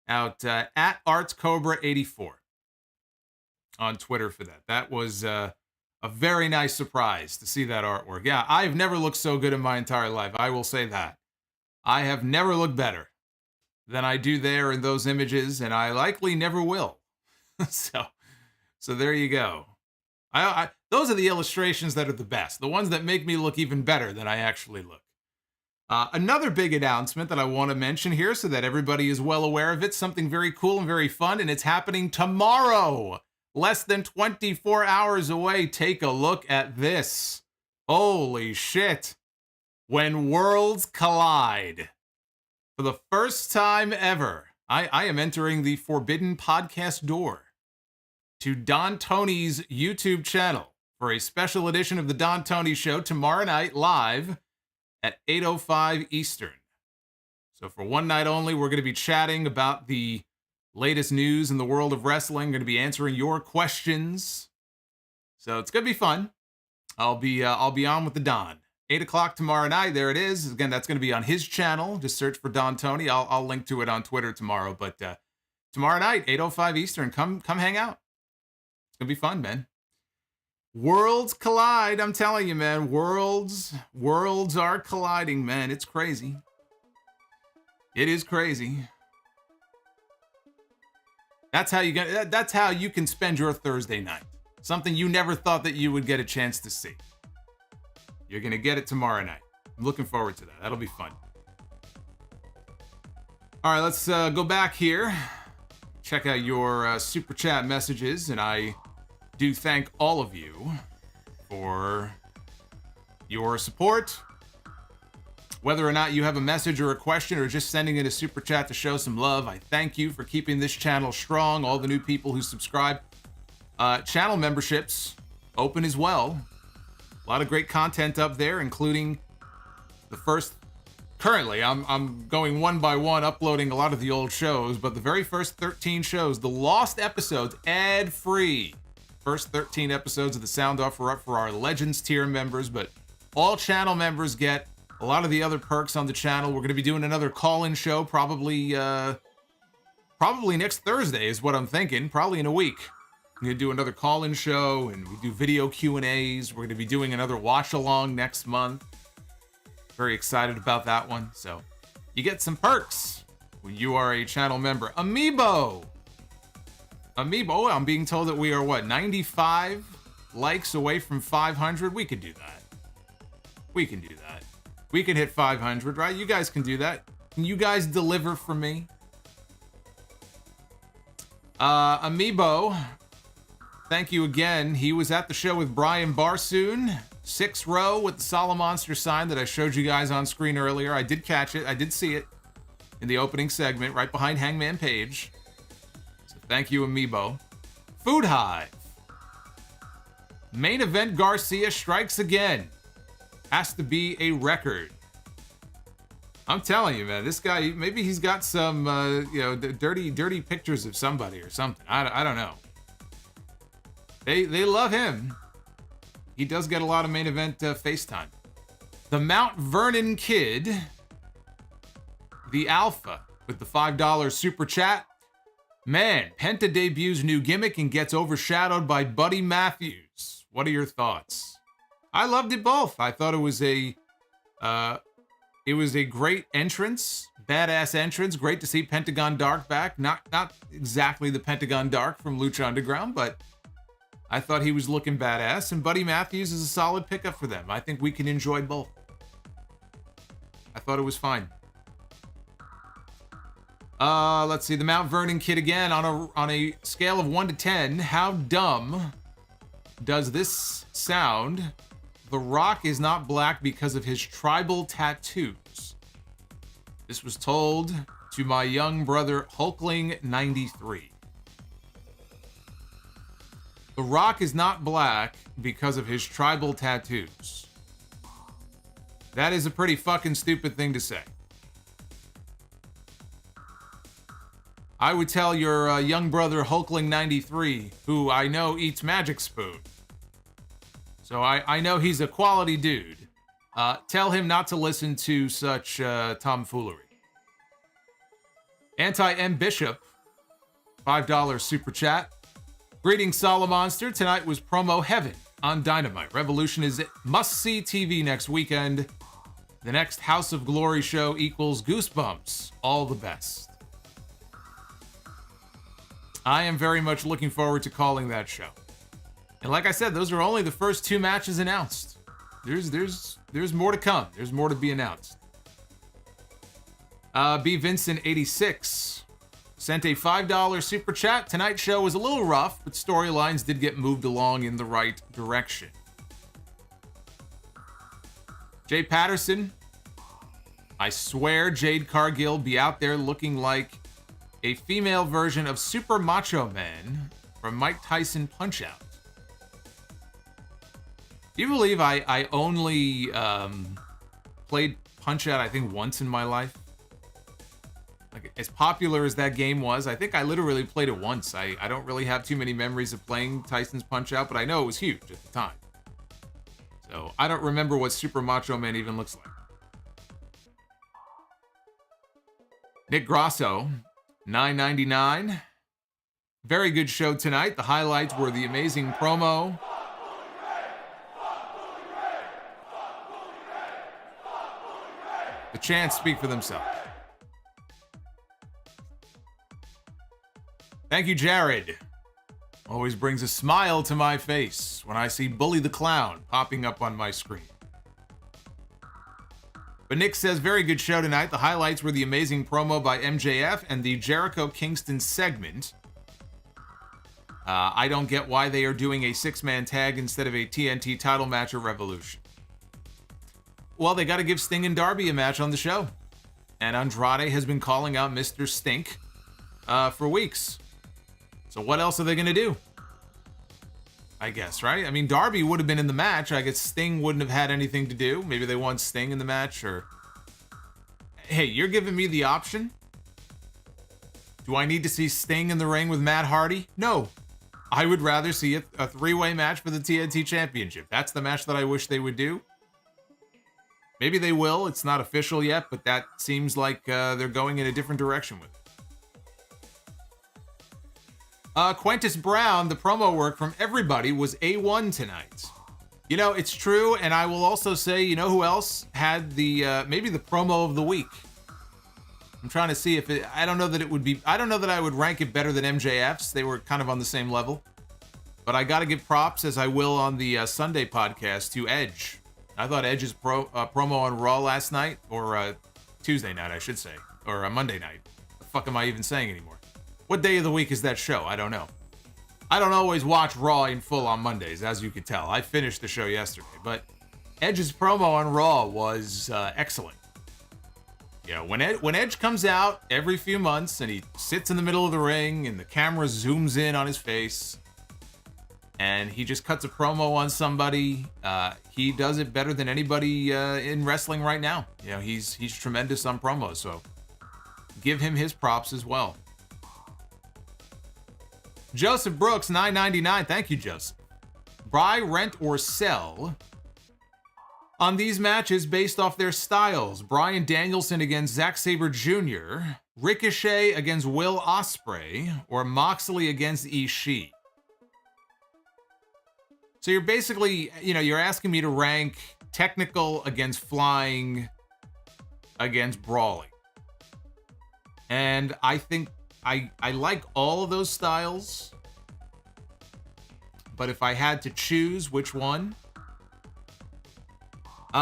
out at ArtsCobra84 on Twitter for that. That was a very nice surprise to see that artwork. Yeah, I've never looked so good in my entire life. I will say that. I have never looked better than I do there in those images, and I likely never will. So there you go. Those are the illustrations that are the best, the ones that make me look even better than I actually look. Another big announcement that I want to mention here so that everybody is well aware of it, something very cool and very fun, and it's happening tomorrow. Less than 24 hours away. Take a look at this. Holy shit. When Worlds Collide. For the first time ever, I am entering the forbidden podcast door to Don Tony's YouTube channel for a special edition of the Don Tony Show tomorrow night live at 8:05 Eastern. So for one night only, we're going to be chatting about the latest news in the world of wrestling. Going to be answering your questions. So it's going to be fun. I'll be on with the Don. 8 o'clock tomorrow night. There it is. Again, that's going to be on his channel. Just search for Don Tony. I'll link to it on Twitter tomorrow. But tomorrow night, 8:05 Eastern, come hang out. It's going to be fun, man. Worlds collide. I'm telling you, man. Worlds are colliding, man. It's crazy. It is crazy. That's how you can spend your Thursday night. Something you never thought that you would get a chance to see. You're going to get it tomorrow night. I'm looking forward to that. That'll be fun. All right, let's go back here. Check out your super chat messages, and I do thank all of you for your support. Whether or not you have a message or a question or just sending in a super chat to show some love, I thank you for keeping this channel strong. All the new people who subscribe. Channel memberships open as well. A lot of great content up there, including the first... Currently, I'm going one by one, uploading a lot of the old shows, but the very first 13 shows, the lost episodes, ad-free. First 13 episodes of the Sound Off are up for our Legends tier members, but all channel members get a lot of the other perks on the channel. We're going to be doing another call-in show, probably next Thursday is what I'm thinking, probably in a week. We're going to do another call-in show, and we do video Q&As. We're going to be doing another watch-along next month. Very excited about that one. So you get some perks when you are a channel member. Amiibo, I'm being told that we are, 95 likes away from 500? We could do that. We can do that. We can hit 500, right? You guys can do that. Can you guys deliver for me? Amiibo, thank you again. He was at the show with Bryan Barsoon. 6th row with the Solomonster sign that I showed you guys on screen earlier. I did catch it. I did see it in the opening segment right behind Hangman Page. So thank you, Amiibo. Food Hive. Main event Garcia strikes again. Has to be a record. I'm telling you, man, this guy, maybe he's got some, dirty pictures of somebody or something. I don't know. They love him. He does get a lot of main event FaceTime. The Mount Vernon Kid, the Alpha, with the $5 super chat. Man, Penta debuts new gimmick and gets overshadowed by Buddy Matthews. What are your thoughts? I loved it both. I thought it was a great entrance, badass entrance. Great to see Pentagon Dark back. Not exactly the Pentagon Dark from Lucha Underground, but I thought he was looking badass, and Buddy Matthews is a solid pickup for them. I think we can enjoy both. I thought it was fine. Let's see. The Mount Vernon kid again on a scale of 1 to 10. How dumb does this sound? The Rock is not black because of his tribal tattoos. This was told to my young brother Hulkling93. The Rock is not black because of his tribal tattoos. That is a pretty fucking stupid thing to say. I would tell your young brother Hulkling93, who I know eats Magic Spoon. So I know he's a quality dude. Tell him not to listen to such tomfoolery. Anti-M Bishop, $5 super chat. Greetings, Solomonster. Tonight was promo heaven on Dynamite. Revolution is must-see TV next weekend. The next House of Glory show equals Goosebumps. All the best. I am very much looking forward to calling that show. And like I said, those are only the first 2 matches announced. There's more to come. There's more to be announced. B. Vincent 86 sent a $5 super chat. Tonight's show was a little rough, but storylines did get moved along in the right direction. Jay Patterson, I swear Jade Cargill be out there looking like a female version of Super Macho Man from Mike Tyson Punch-Out. Do you believe I only played Punch-Out, I think, once in my life? Like, as popular as that game was, I think I literally played it once. I don't really have too many memories of playing Tyson's Punch-Out, but I know it was huge at the time. So I don't remember what Super Macho Man even looks like. Nick Grosso, $9.99. Very good show tonight. The highlights were the amazing promo. The chants speak for themselves. Thank you, Jared. Always brings a smile to my face when I see Bully the Clown popping up on my screen. But Nick says, very good show tonight. The highlights were the amazing promo by MJF and the Jericho Kingston segment. I don't get why they are doing a 6-man tag instead of a TNT title match at Revolution. Well, they got to give Sting and Darby a match on the show. And Andrade has been calling out Mr. Stink for weeks. So what else are they going to do? I guess, right? I mean, Darby would have been in the match. I guess Sting wouldn't have had anything to do. Maybe they want Sting in the match, or... Hey, you're giving me the option? Do I need to see Sting in the ring with Matt Hardy? No. I would rather see a 3-way match for the TNT Championship. That's the match that I wish they would do. Maybe they will. It's not official yet, but that seems like they're going in a different direction with it. Quintus Brown, the promo work from everybody was A1 tonight. You know, it's true, and I will also say, you know who else had the, maybe the promo of the week? I'm trying to see if it, I don't know that it would be, I don't know that I would rank it better than MJF's. They were kind of on the same level. But I gotta give props, as I will on the Sunday podcast, to Edge. I thought Edge's promo on Raw last night, or Tuesday night, I should say, or Monday night. What the fuck am I even saying anymore? What day of the week is that show? I don't know. I don't always watch Raw in full on Mondays, as you could tell. I finished the show yesterday, but Edge's promo on Raw was excellent. Yeah, when Edge comes out every few months and he sits in the middle of the ring and the camera zooms in on his face and he just cuts a promo on somebody, he does it better than anybody in wrestling right now. You know, he's tremendous on promos, so give him his props as well. Joseph Brooks, $9.99. Thank you, Joseph. Buy, rent, or sell on these matches based off their styles. Bryan Danielson against Zack Sabre Jr., Ricochet against Will Ospreay, or Moxley against Ishii. So you're basically, you know, you're asking me to rank technical against flying against brawling. And I think I like all of those styles, but if I had to choose which one, it's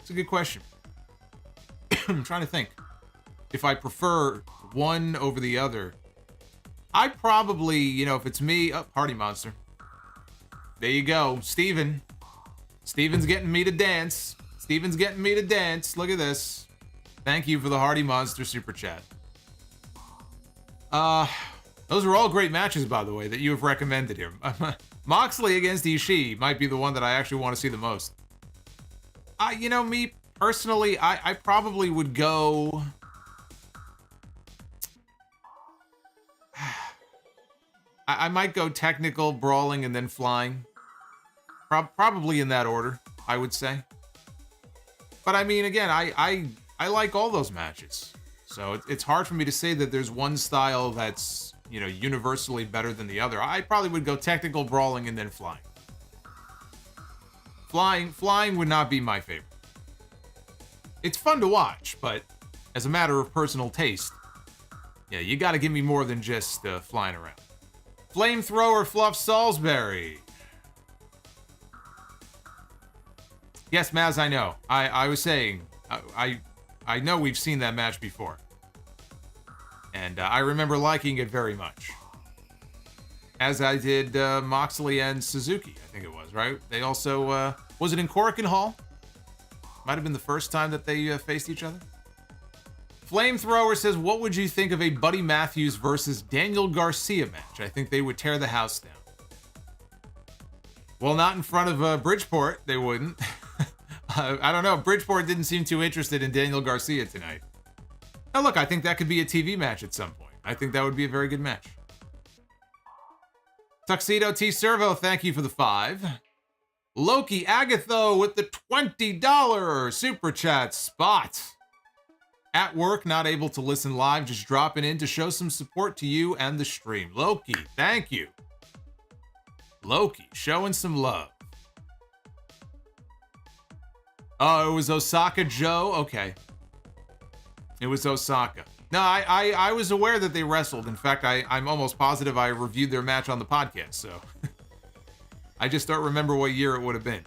a good question. I'm trying to think. If I prefer one over the other, I probably, you know, if it's me, Party Monster. There you go, Steven. Steven's getting me to dance. Steven's getting me to dance. Look at this. Thank you for the Hardy Monster Super Chat. Those are all great matches, by the way, that you have recommended here. Moxley against Ishii might be the one that I actually want to see the most. You know, me personally, I probably would go... I might go technical, brawling, and then flying. Probably in that order, I would say. But I mean, again, I like all those matches. So it's hard for me to say that there's one style that's, you know, universally better than the other. I probably would go technical, brawling, and then flying. Flying would not be my favorite. It's fun to watch, but as a matter of personal taste, yeah, you gotta give me more than just flying around. Flamethrower Fluff Salisbury. Yes, Maz, I know. I was saying, I know we've seen that match before. And I remember liking it very much. As I did Moxley and Suzuki, I think it was, right? They also, was it in Korakuen Hall? Might have been the first time that they faced each other. Flamethrower says, what would you think of a Buddy Matthews versus Daniel Garcia match? I think they would tear the house down. Well, not in front of Bridgeport, they wouldn't. I don't know. Bridgeport didn't seem too interested in Daniel Garcia tonight. Now, look, I think that could be a TV match at some point. I think that would be a very good match. Tuxedo T Servo, thank you for the 5. Loki Agatho with the $20 super chat spot. At work, not able to listen live, just dropping in to show some support to you and the stream. Loki, thank you. Loki, showing some love. Oh, it was Osaka Joe? Okay. It was Osaka. No, I was aware that they wrestled. In fact, I'm almost positive I reviewed their match on the podcast, so... I just don't remember what year it would have been.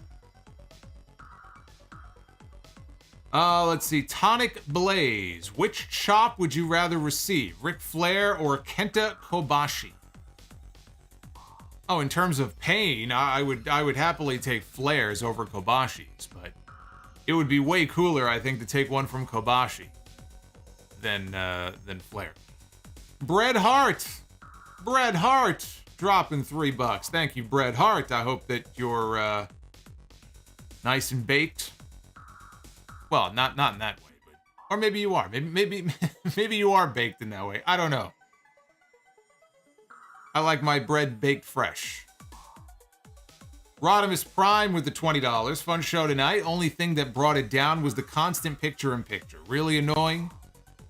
Let's see. Tonic Blaze. Which chop would you rather receive? Ric Flair or Kenta Kobashi? Oh, in terms of pain, I would happily take Flair's over Kobashi's, but it would be way cooler, I think, to take one from Kobashi than Flair. Bret Hart. Bret Hart dropping $3. Thank you, Bret Hart. I hope that you're nice and baked. Well, not in that way, but or maybe you are. Maybe you are baked in that way. I don't know. I like my bread baked fresh. Rodimus Prime with the $20. Fun show tonight. Only thing that brought it down was the constant picture-in-picture. Really annoying.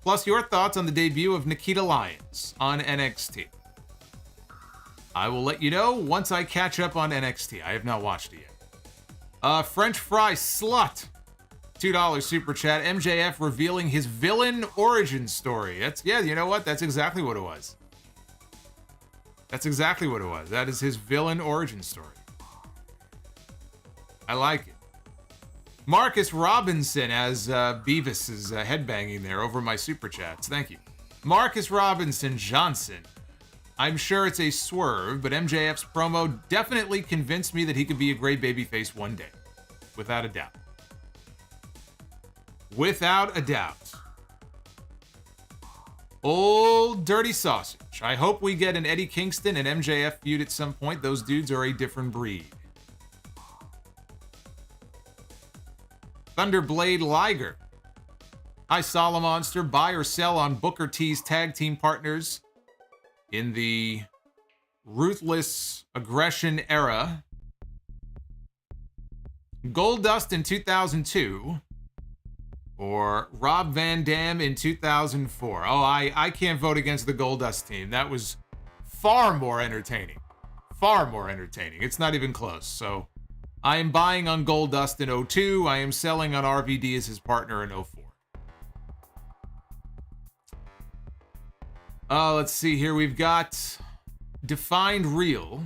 Plus, your thoughts on the debut of Nikita Lyons on NXT. I will let you know once I catch up on NXT. I have not watched it yet. French Fry Slut. $2 super chat. MJF revealing his villain origin story. Yeah, you know what? That's exactly what it was. That's exactly what it was. That is his villain origin story. I like it. Marcus Robinson as Beavis is headbanging there over my super chats. Thank you. Marcus Robinson Johnson. I'm sure it's a swerve, but MJF's promo definitely convinced me that he could be a great babyface one day. Without a doubt. Without a doubt. Old Dirty Sausage. I hope we get an Eddie Kingston and MJF feud at some point. Those dudes are a different breed. Thunderblade Liger. Hi, Solomonster. Buy or sell on Booker T's tag team partners in the Ruthless Aggression era. Goldust in 2002. Or Rob Van Dam in 2004. Oh, I can't vote against the Goldust team. That was far more entertaining. Far more entertaining. It's not even close. So I am buying on Goldust in 02. I am selling on RVD as his partner in 04. Let's see here. We've got Defined Real.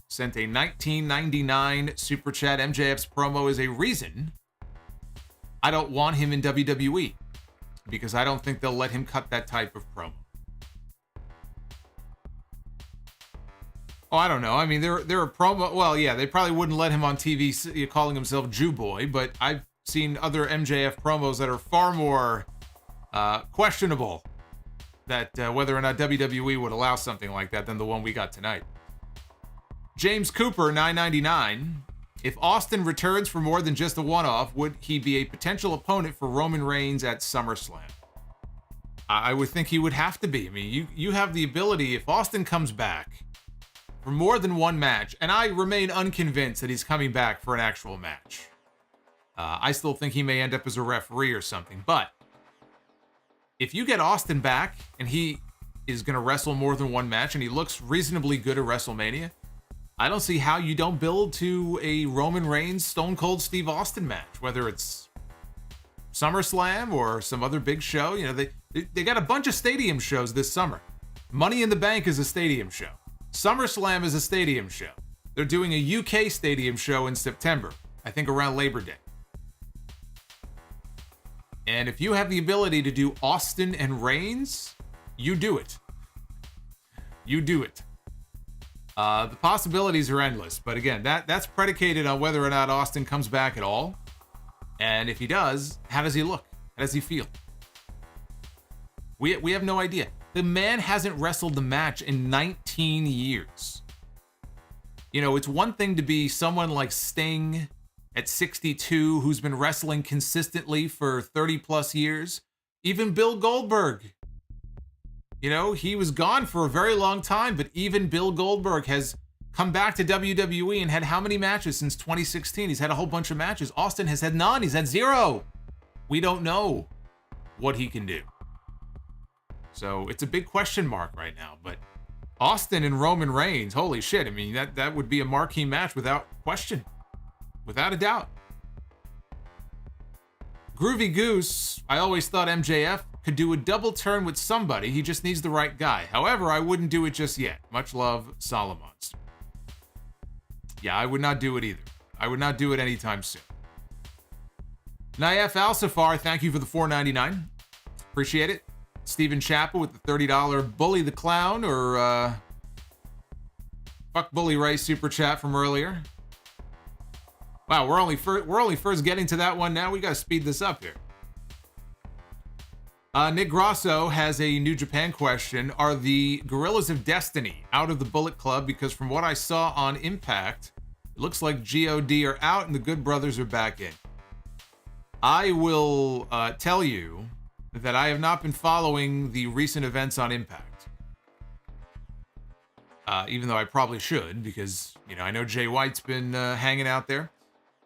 Sent a 1999 super chat. MJF's promo is a reason I don't want him in WWE because I don't think they'll let him cut that type of promo. Oh, I don't know. I mean, they're a promo. Well, yeah, they probably wouldn't let him on TV calling himself Jew Boy, but I've seen other MJF promos that are far more questionable that whether or not WWE would allow something like that than the one we got tonight. James Cooper, $9.99. If Austin returns for more than just a one-off, would he be a potential opponent for Roman Reigns at SummerSlam? I would think he would have to be. I mean, you have the ability, if Austin comes back for more than one match, and I remain unconvinced that he's coming back for an actual match. I still think he may end up as a referee or something, but if you get Austin back and he is going to wrestle more than one match and he looks reasonably good at WrestleMania, I don't see how you don't build to a Roman Reigns Stone Cold Steve Austin match, whether it's SummerSlam or some other big show. You know, they got a bunch of stadium shows this summer. Money in the Bank is a stadium show. SummerSlam is a stadium show. They're doing a UK stadium show in September, I think around Labor Day. And if you have the ability to do Austin and Reigns, you do it. You do it. The possibilities are endless, but again, that's predicated on whether or not Austin comes back at all. And if he does, how does he look? How does he feel? We have no idea. The man hasn't wrestled the match in 19 years. You know, it's one thing to be someone like Sting at 62 who's been wrestling consistently for 30 plus years. Even Bill Goldberg. You know, he was gone for a very long time, but even Bill Goldberg has come back to WWE and had how many matches since 2016? He's had a whole bunch of matches. Austin has had none. He's had zero. We don't know what he can do. So it's a big question mark right now, but Austin and Roman Reigns, holy shit. I mean, that would be a marquee match without question, without a doubt. Groovy Goose, I always thought MJF could do a double turn with somebody. He just needs the right guy. However, I wouldn't do it just yet. Much love, Solomonster. Yeah, I would not do it either. I would not do it anytime soon. Naif Al-Safar, thank you for the $4.99. Appreciate it. Stephen Chappell with the $30 Bully the Clown or Fuck Bully Ray super chat from earlier. Wow, we're only first getting to that one now. We got to speed this up here. Nick Grosso has a New Japan question. Are the Gorillas of Destiny out of the Bullet Club? Because from what I saw on Impact, it looks like GOD are out and the Good Brothers are back in. I will tell you that I have not been following the recent events on Impact. Even though I probably should, because, you know, I know Jay White's been hanging out there.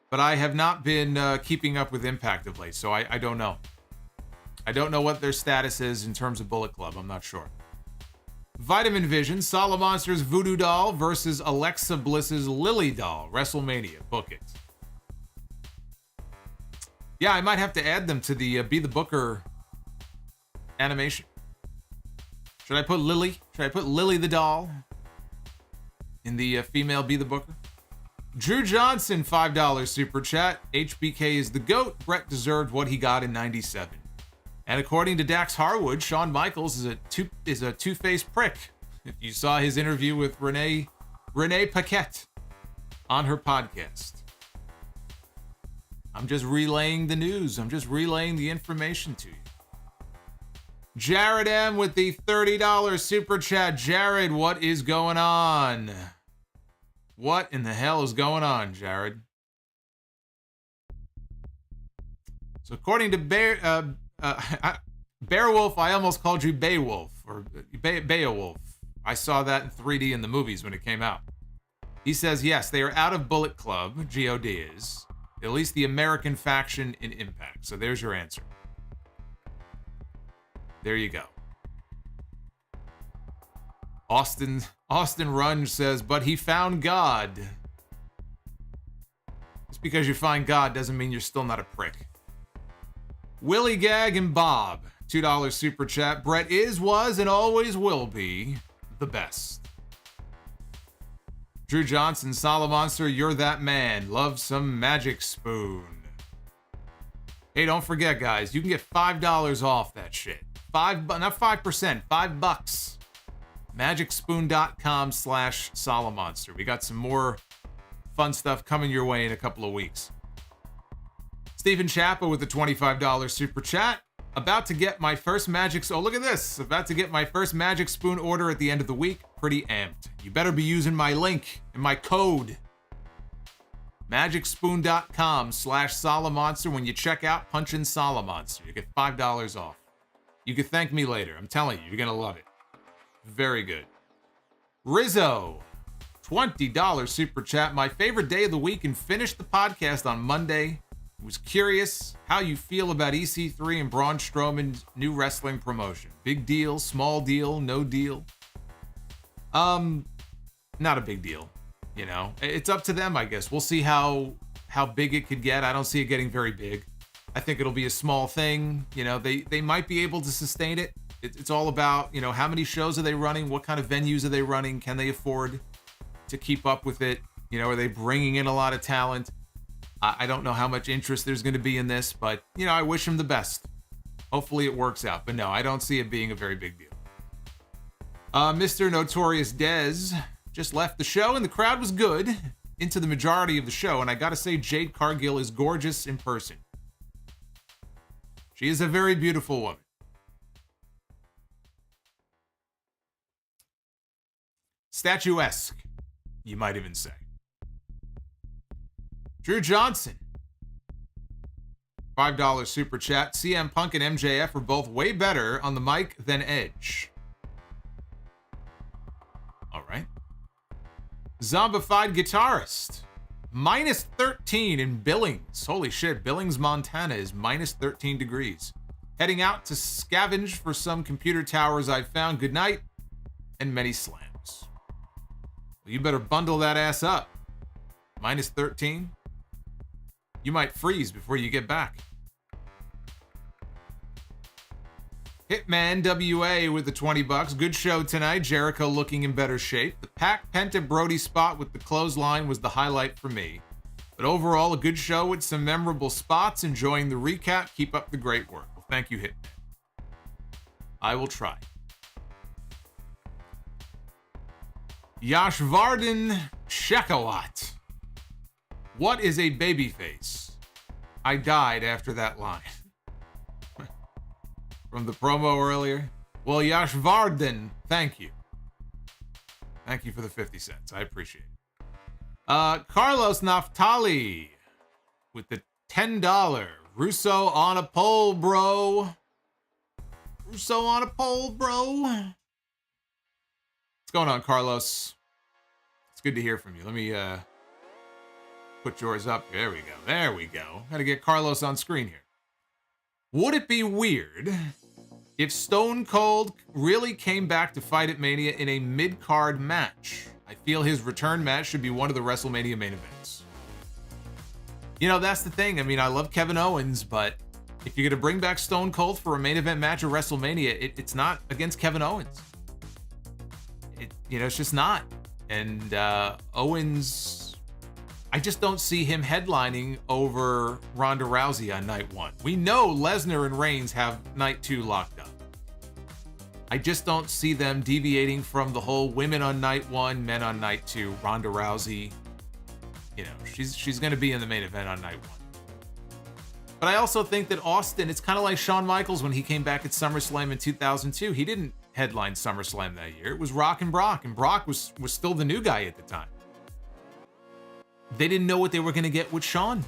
But I have not been keeping up with Impact of late, so I don't know. I don't know what their status is in terms of Bullet Club. I'm not sure. Vitamin Vision, Solomonster's Voodoo Doll versus Alexa Bliss's Lily Doll. WrestleMania. Book it. Yeah, I might have to add them to the Be the Booker animation. Should I put Lily? Should I put Lily the Doll in the female Be the Booker? Drew Johnson, $5 super chat. HBK is the GOAT. Brett deserved what he got in 97. And according to Dax Harwood, Shawn Michaels is a two-faced prick. If you saw his interview with Renee Paquette on her podcast. I'm just relaying the news. I'm just relaying the information to you. Jared M with the $30 super chat. Jared, what is going on? What in the hell is going on, Jared? So according to Beowulf, I almost called you Beowulf or Beowulf. I saw that in 3D in the movies when it came out. He says, yes, they are out of Bullet Club, GOD is. At least the American faction in Impact. So there's your answer. There you go. Austin Runge says, but he found God. Just because you find God doesn't mean you're still not a prick. Willie Gag and Bob, $2 super chat. Brett is, was, and always will be the best. Drew Johnson, Solomonster, you're that man. Love some Magic Spoon. Hey, don't forget, guys, you can get $5 off that shit. Not 5%, $5. MagicSpoon.com/Solomonster. We got some more fun stuff coming your way in a couple of weeks. Stephen Chappa with the $25 super chat. About to get my first look at this. About to get my first Magic Spoon order at the end of the week. Pretty amped. You better be using my link and my code. MagicSpoon.com/Solomonster. When you check out, punch in Solomonster. You get $5 off. You can thank me later. I'm telling you, you're going to love it. Very good. Rizzo, $20 super chat. My favorite day of the week and finished the podcast on Monday. Was curious how you feel about EC3 and Braun Strowman's new wrestling promotion. Big deal, small deal, no deal? Not a big deal. You know, it's up to them, I guess. We'll see how big it could get. I don't see it getting very big. I think it'll be a small thing. You know, they might be able to sustain it. It's all about, you know, how many shows are they running? What kind of venues are they running? Can they afford to keep up with it? You know, are they bringing in a lot of talent? I don't know how much interest there's going to be in this, but, you know, I wish him the best. Hopefully it works out. But no, I don't see it being a very big deal. Mr. Notorious Dez just left the show, and the crowd was good into the majority of the show. And I got to say, Jade Cargill is gorgeous in person. She is a very beautiful woman. Statuesque, you might even say. Drew Johnson, $5 super chat. CM Punk and MJF are both way better on the mic than Edge. All right. Zombified guitarist, minus 13 in Billings. Holy shit, Billings, Montana is minus 13 degrees. Heading out to scavenge for some computer towers I've found. Good night and many slams. Well, you better bundle that ass up. Minus 13. You might freeze before you get back. Hitman WA with the $20. Good show tonight. Jericho looking in better shape. The Pac Penta Brody spot with the clothesline was the highlight for me. But overall, a good show with some memorable spots. Enjoying the recap. Keep up the great work. Well, thank you, Hitman. I will try. Yashvardhan Shekawat. What is a babyface? I died after that line. From the promo earlier. Well, Yashvardhan, thank you. Thank you for the 50 cents. I appreciate it. Carlos Naftali with the $10. Russo on a pole, bro. Russo on a pole, bro. What's going on, Carlos? It's good to hear from you. Let me put yours up. There we go. There we go. Got to get Carlos on screen here. Would it be weird if Stone Cold really came back to fight at Mania in a mid-card match? I feel his return match should be one of the WrestleMania main events. You know, that's the thing. I mean, I love Kevin Owens, but if you're going to bring back Stone Cold for a main event match at WrestleMania, it's not against Kevin Owens. It's just not. And Owens, I just don't see him headlining over Ronda Rousey on night one. We know Lesnar and Reigns have night two locked up. I just don't see them deviating from the whole women on night one, men on night two. Ronda Rousey, you know, she's going to be in the main event on night one. But I also think that Austin, it's kind of like Shawn Michaels when he came back at SummerSlam in 2002. He didn't headline SummerSlam that year. It was Rock and Brock was still the new guy at the time. They didn't know what they were going to get with Shawn.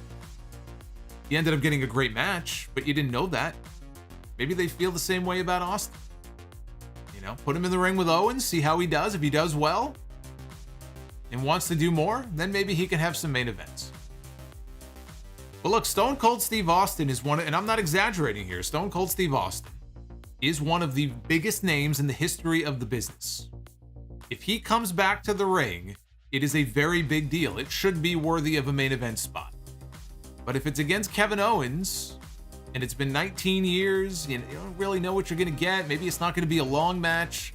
He ended up getting a great match, but you didn't know that. Maybe they feel the same way about Austin. You know, put him in the ring with Owens, see how he does. If he does well and wants to do more, then maybe he can have some main events. But look, Stone Cold Steve Austin is and I'm not exaggerating here, Stone Cold Steve Austin is one of the biggest names in the history of the business. If he comes back to the ring, it is a very big deal. It should be worthy of a main event spot. But if it's against Kevin Owens, and it's been 19 years, you don't really know what you're going to get. Maybe it's not going to be a long match.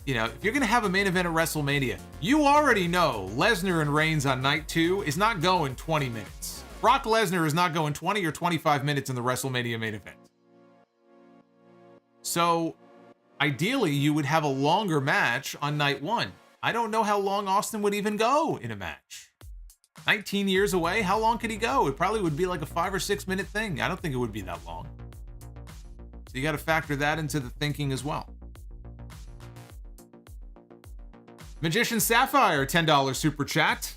You know, if you're going to have a main event at WrestleMania, you already know Lesnar and Reigns on night two is not going 20 minutes. Brock Lesnar is not going 20 or 25 minutes in the WrestleMania main event. So, ideally, you would have a longer match on night one. I don't know how long Austin would even go in a match. 19 years away, how long could he go? It probably would be like a 5 or 6 minute thing. I don't think it would be that long. So you got to factor that into the thinking as well. Magician Sapphire, $10 super chat.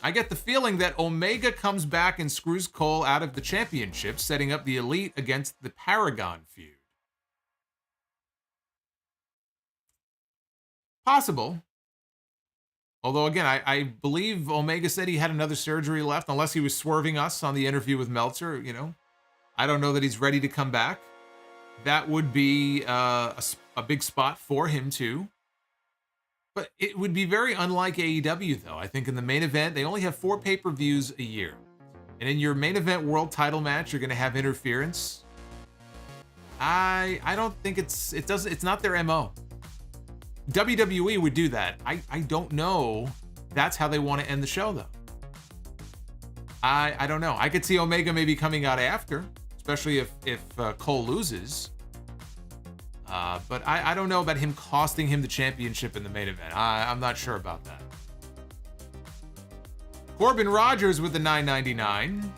I get the feeling that Omega comes back and screws Cole out of the championship, setting up the Elite against the Paragon feud. Possible. Although, again, I believe Omega said he had another surgery left, unless he was swerving us on the interview with Meltzer, you know. I don't know that he's ready to come back. That would be a big spot for him, too. But it would be very unlike AEW, though. I think in the main event, they only have 4 pay-per-views a year. And in your main event world title match, you're going to have interference. I don't think it's not their MO. WWE would do that. I don't know that's how they want to end the show, though. I don't know. I could see Omega maybe coming out after, especially if Cole loses. But I don't know about him costing him the championship in the main event. I'm not sure about that. Corbin Rogers with the $9.99.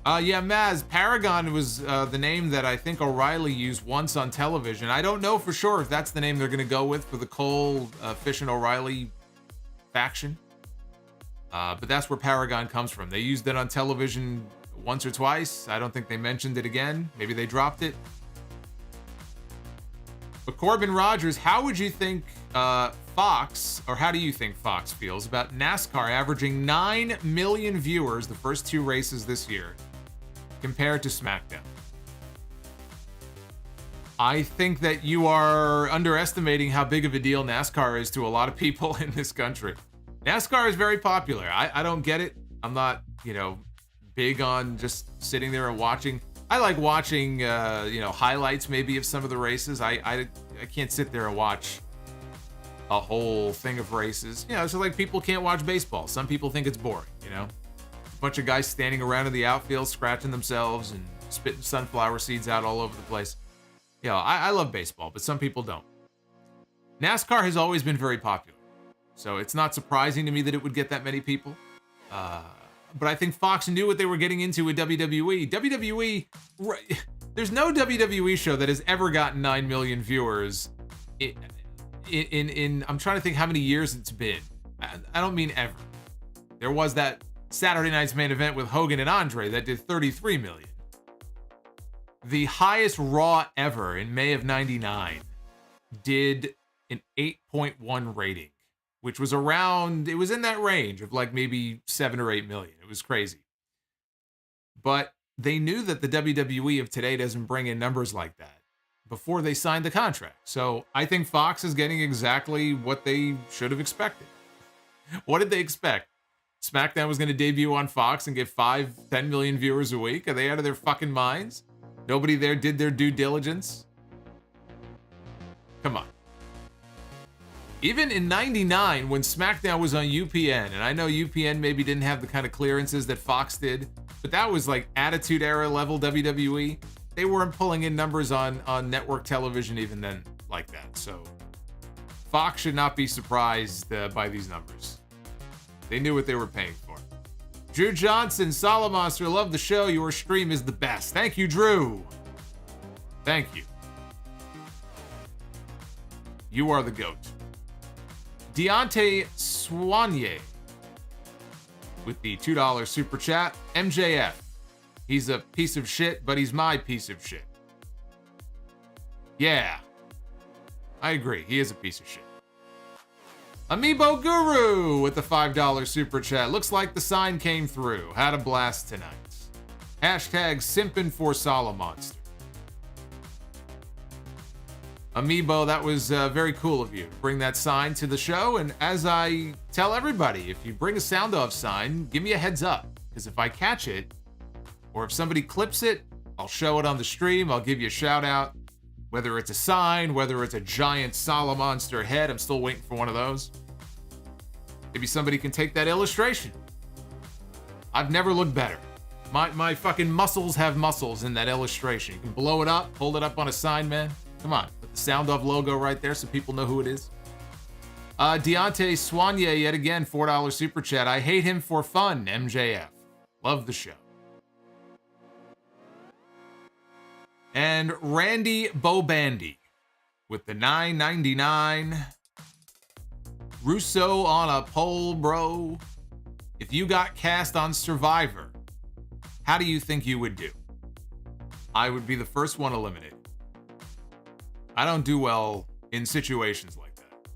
Yeah, Maz, Paragon was the name that I think O'Reilly used once on television. I don't know for sure if that's the name they're going to go with for the Cole, Fish, and O'Reilly faction. But that's where Paragon comes from. They used it on television once or twice. I don't think they mentioned it again. Maybe they dropped it. But Corbin Rogers, how would you think Fox, or how do you think Fox feels about NASCAR averaging 9 million viewers the first 2 races this year compared to SmackDown? I think that you are underestimating how big of a deal NASCAR is to a lot of people in this country. NASCAR is very popular. I don't get it. I'm not, big on just sitting there and watching. I like watching, highlights maybe of some of the races. I can't sit there and watch a whole thing of races. So like people can't watch baseball. Some people think it's boring, A bunch of guys standing around in the outfield, scratching themselves and spitting sunflower seeds out all over the place. I love baseball, but some people don't. NASCAR has always been very popular. So it's not surprising to me that it would get that many people. But I think Fox knew what they were getting into with WWE. WWE, there's no WWE show that has ever gotten 9 million viewers in I'm trying to think how many years it's been. I don't mean ever. There was that Saturday night's main event with Hogan and Andre that did 33 million. The highest Raw ever in May of 99 did an 8.1 rating, which was it was in that range of like maybe 7 or 8 million. It was crazy. But they knew that the WWE of today doesn't bring in numbers like that before they signed the contract. So I think Fox is getting exactly what they should have expected. What did they expect? SmackDown was going to debut on Fox and get 5-10 million viewers a week? Are they out of their fucking minds? Nobody there did their due diligence? Come on. Even in 99, when SmackDown was on UPN, and I know UPN maybe didn't have the kind of clearances that Fox did, but that was like Attitude Era level WWE. They weren't pulling in numbers on network television even then like that. So Fox should not be surprised by these numbers. They knew what they were paying for. Drew Johnson, Solomonster, love the show. Your stream is the best. Thank you, Drew. Thank you. You are the GOAT. Deontay Soigné with the $2 super chat. MJF. He's a piece of shit, but he's my piece of shit. Yeah. I agree. He is a piece of shit. Amiibo Guru with the $5 super chat. Looks like the sign came through. Had a blast tonight. Hashtag simpin' for Solomonster. Amiibo, that was very cool of you to bring that sign to the show. And as I tell everybody, if you bring a sound off sign, give me a heads up. Because if I catch it, or if somebody clips it, I'll show it on the stream. I'll give you a shout out. Whether it's a sign, whether it's a giant Solomonster head, I'm still waiting for one of those. Maybe somebody can take that illustration I've never looked better. My fucking muscles have muscles in that illustration. You can blow it up, hold it up on a sign, man. Come on, put the Sound Off logo right there so people know who it is. Deontay Soigné yet again, $4 super chat. I hate him for fun, MJF. Love the show. And Randy Bobandy with the $9.99. Russo on a pole, bro. If you got cast on Survivor, how do you think you would do? I would be the first one eliminated. I don't do well in situations like that.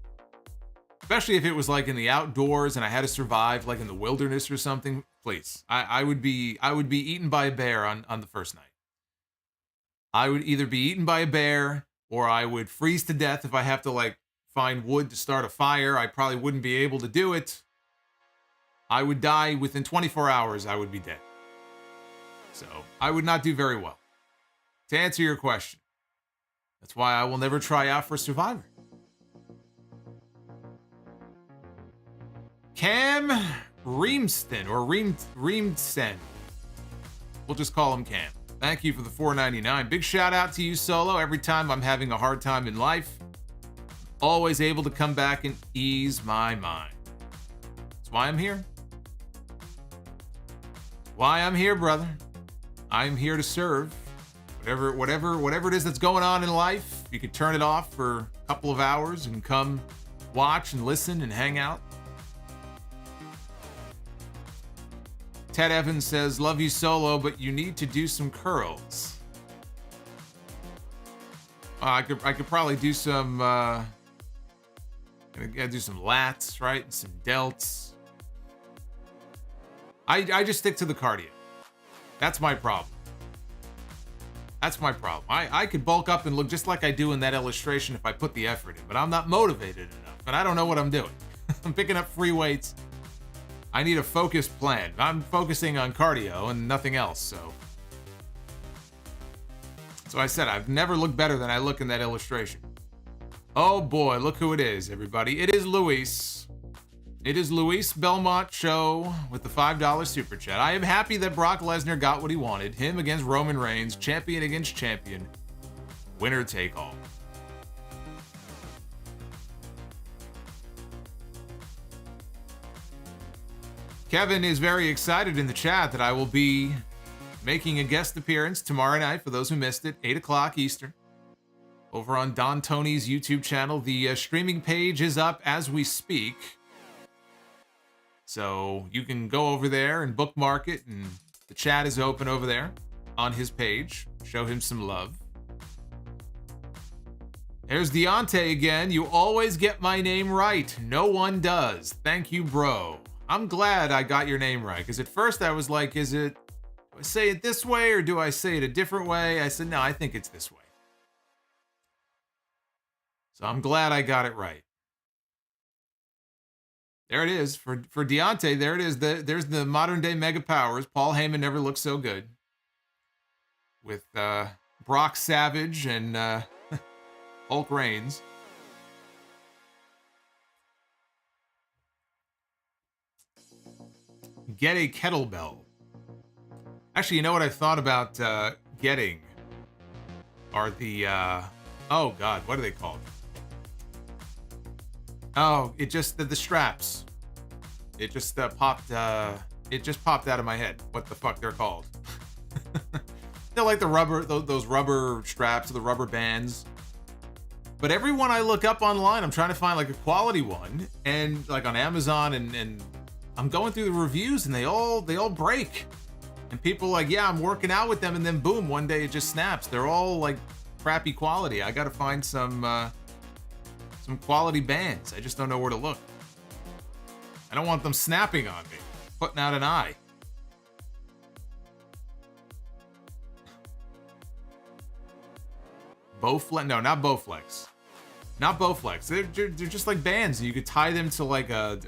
Especially if it was like in the outdoors and I had to survive like in the wilderness or something. Please. I would be eaten by a bear on the first night. I would either be eaten by a bear or I would freeze to death if I have to like find wood to start a fire. I probably wouldn't be able to do it. I would die within 24 hours. I would be dead. So I would not do very well. To answer your question, that's why I will never try out for Survivor. Cam Reamston or Reamsten. We'll just call him Cam. Thank you for the $4.99. Big shout out to you, Solo. Every time I'm having a hard time in life, always able to come back and ease my mind. That's why I'm here. Why I'm here, brother. I'm here to serve. Whatever it is that's going on in life, you could turn it off for a couple of hours and come watch and listen and hang out. Ted Evans says, love you, Solo, but you need to do some curls. I could probably do some, gotta do some lats, right? And some delts. I just stick to the cardio. That's my problem. That's my problem. I could bulk up and look just like I do in that illustration if I put the effort in, but I'm not motivated enough, and I don't know what I'm doing. I'm picking up free weights. I need a focused plan. I'm focusing on cardio and nothing else, so I said I've never looked better than I look in that illustration. Oh boy, look who it is, everybody. It is Luis. It is Luis Belmont Show with the $5 super chat. I am happy that Brock Lesnar got what he wanted. Him against Roman Reigns, champion against champion. Winner take all. Kevin is very excited in the chat that I will be making a guest appearance tomorrow night, for those who missed it, 8 o'clock Eastern, over on Don Tony's YouTube channel. The streaming page is up as we speak, so you can go over there and bookmark it, and the chat is open over there on his page. Show him some love. There's Deontay again. You always get my name right. No one does. Thank you, bro. I'm glad I got your name right, because at first I was like, do I say it this way or do I say it a different way? I said, no, I think it's this way. So I'm glad I got it right. There it is. For Deontay, there it is. There's the modern day mega powers. Paul Heyman never looked so good. With Brock Savage and Hulk Reigns. Get a kettlebell. Actually, you know what I thought about getting are the oh god, what are they called? Oh, it just the straps. It just popped out of my head. What the fuck they're called? They're like the rubber, those rubber straps or the rubber bands. But every one I look up online, I'm trying to find like a quality one, and like on Amazon, and I'm going through the reviews, and they all break. And people are like, yeah, I'm working out with them, and then boom, one day it just snaps. They're all like crappy quality. I gotta find some quality bands. I just don't know where to look. I don't want them snapping on me, putting out an eye. Bowflex? No, not Bowflex. Not Bowflex. They're just like bands. You could tie them to like a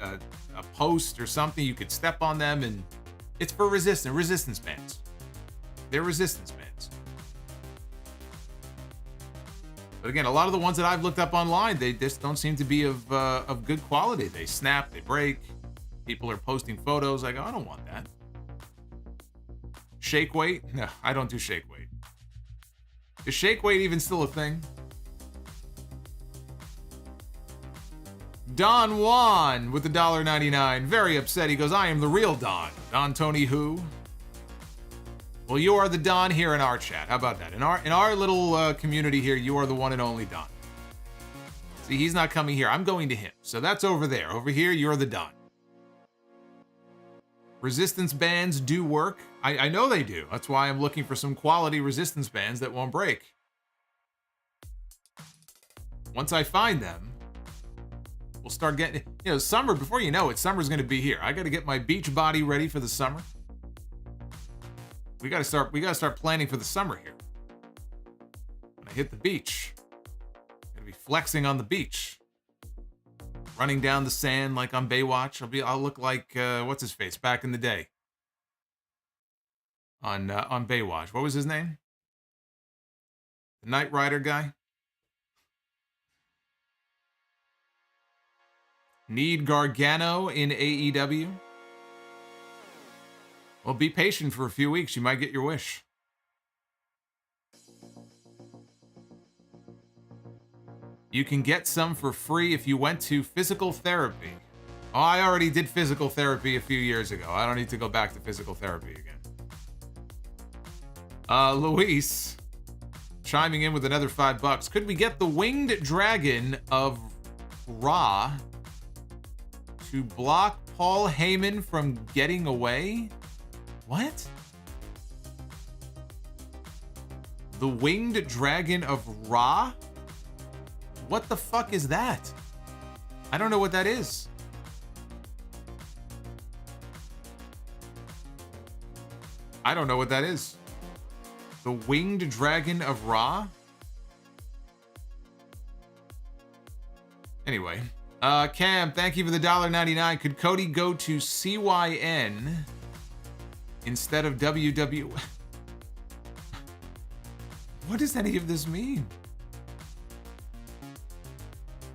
post or something. You could step on them, and it's for resistance bands. They're resistance bands. But again, a lot of the ones that I've looked up online, they just don't seem to be of good quality. They snap, they break. People are posting photos. I go, I don't want that. Shake weight? No, I don't do shake weight. Is shake weight even still a thing? Don Juan with the $1.99. Very upset. He goes, I am the real Don. Don Tony who? Well, you are the Don here in our chat. How about that? In our little community here, you are the one and only Don. See, he's not coming here. I'm going to him. So that's over there. Over here, you're the Don. Resistance bands do work. I know they do. That's why I'm looking for some quality resistance bands that won't break. Once I find them, we'll start getting, summer, before you know it, summer's going to be here. I got to get my beach body ready for the summer. We got to start planning for the summer here. When I hit the beach, I'm going to be flexing on the beach. Running down the sand like on Baywatch. I'll look like what's his face back in the day. On Baywatch. What was his name? The Knight Rider guy? Need Gargano in AEW? Well, be patient for a few weeks. You might get your wish. You can get some for free if you went to physical therapy. Oh, I already did physical therapy a few years ago. I don't need to go back to physical therapy again. Luis, chiming in with another $5. Could we get the winged dragon of Ra to block Paul Heyman from getting away? What? The winged dragon of Ra? What the fuck is that? I don't know what that is. I don't know what that is. The winged dragon of Ra? Anyway. Cam, thank you for the $1.99. Could Cody go to CYN instead of WW? What does any of this mean?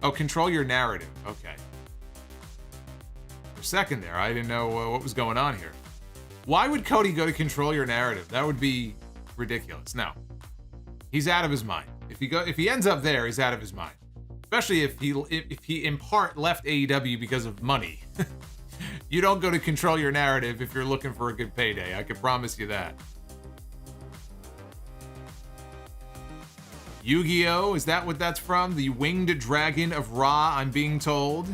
Oh, control your narrative. Okay. For a second there, I didn't know what was going on here. Why would Cody go to control your narrative? That would be ridiculous. No. He's out of his mind. If he ends up there, he's out of his mind. Especially if he in part left AEW because of money. You don't go to control your narrative if you're looking for a good payday. I can promise you that. Yu-Gi-Oh! Is that what that's from? The Winged Dragon of Ra, I'm being told.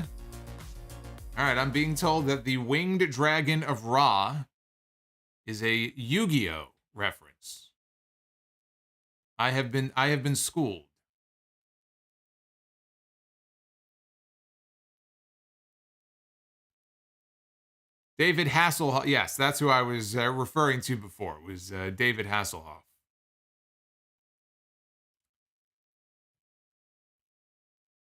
Alright, I'm being told that the Winged Dragon of Ra is a Yu-Gi-Oh! Reference. I have been schooled. David Hasselhoff. Yes, that's who I was referring to before. It was David Hasselhoff.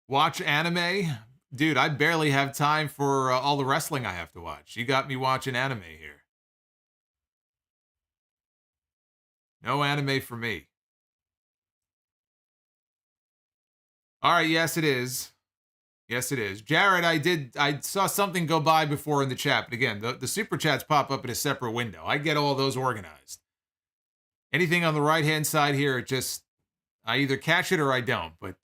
Watch anime? Dude, I barely have time for all the wrestling I have to watch. You got me watching anime here. No anime for me. All right, yes it is. Yes it is. Jared, I saw something go by before in the chat, but again, the super chats pop up in a separate window. I get all those organized. Anything on the right-hand side here, I either catch it or I don't, but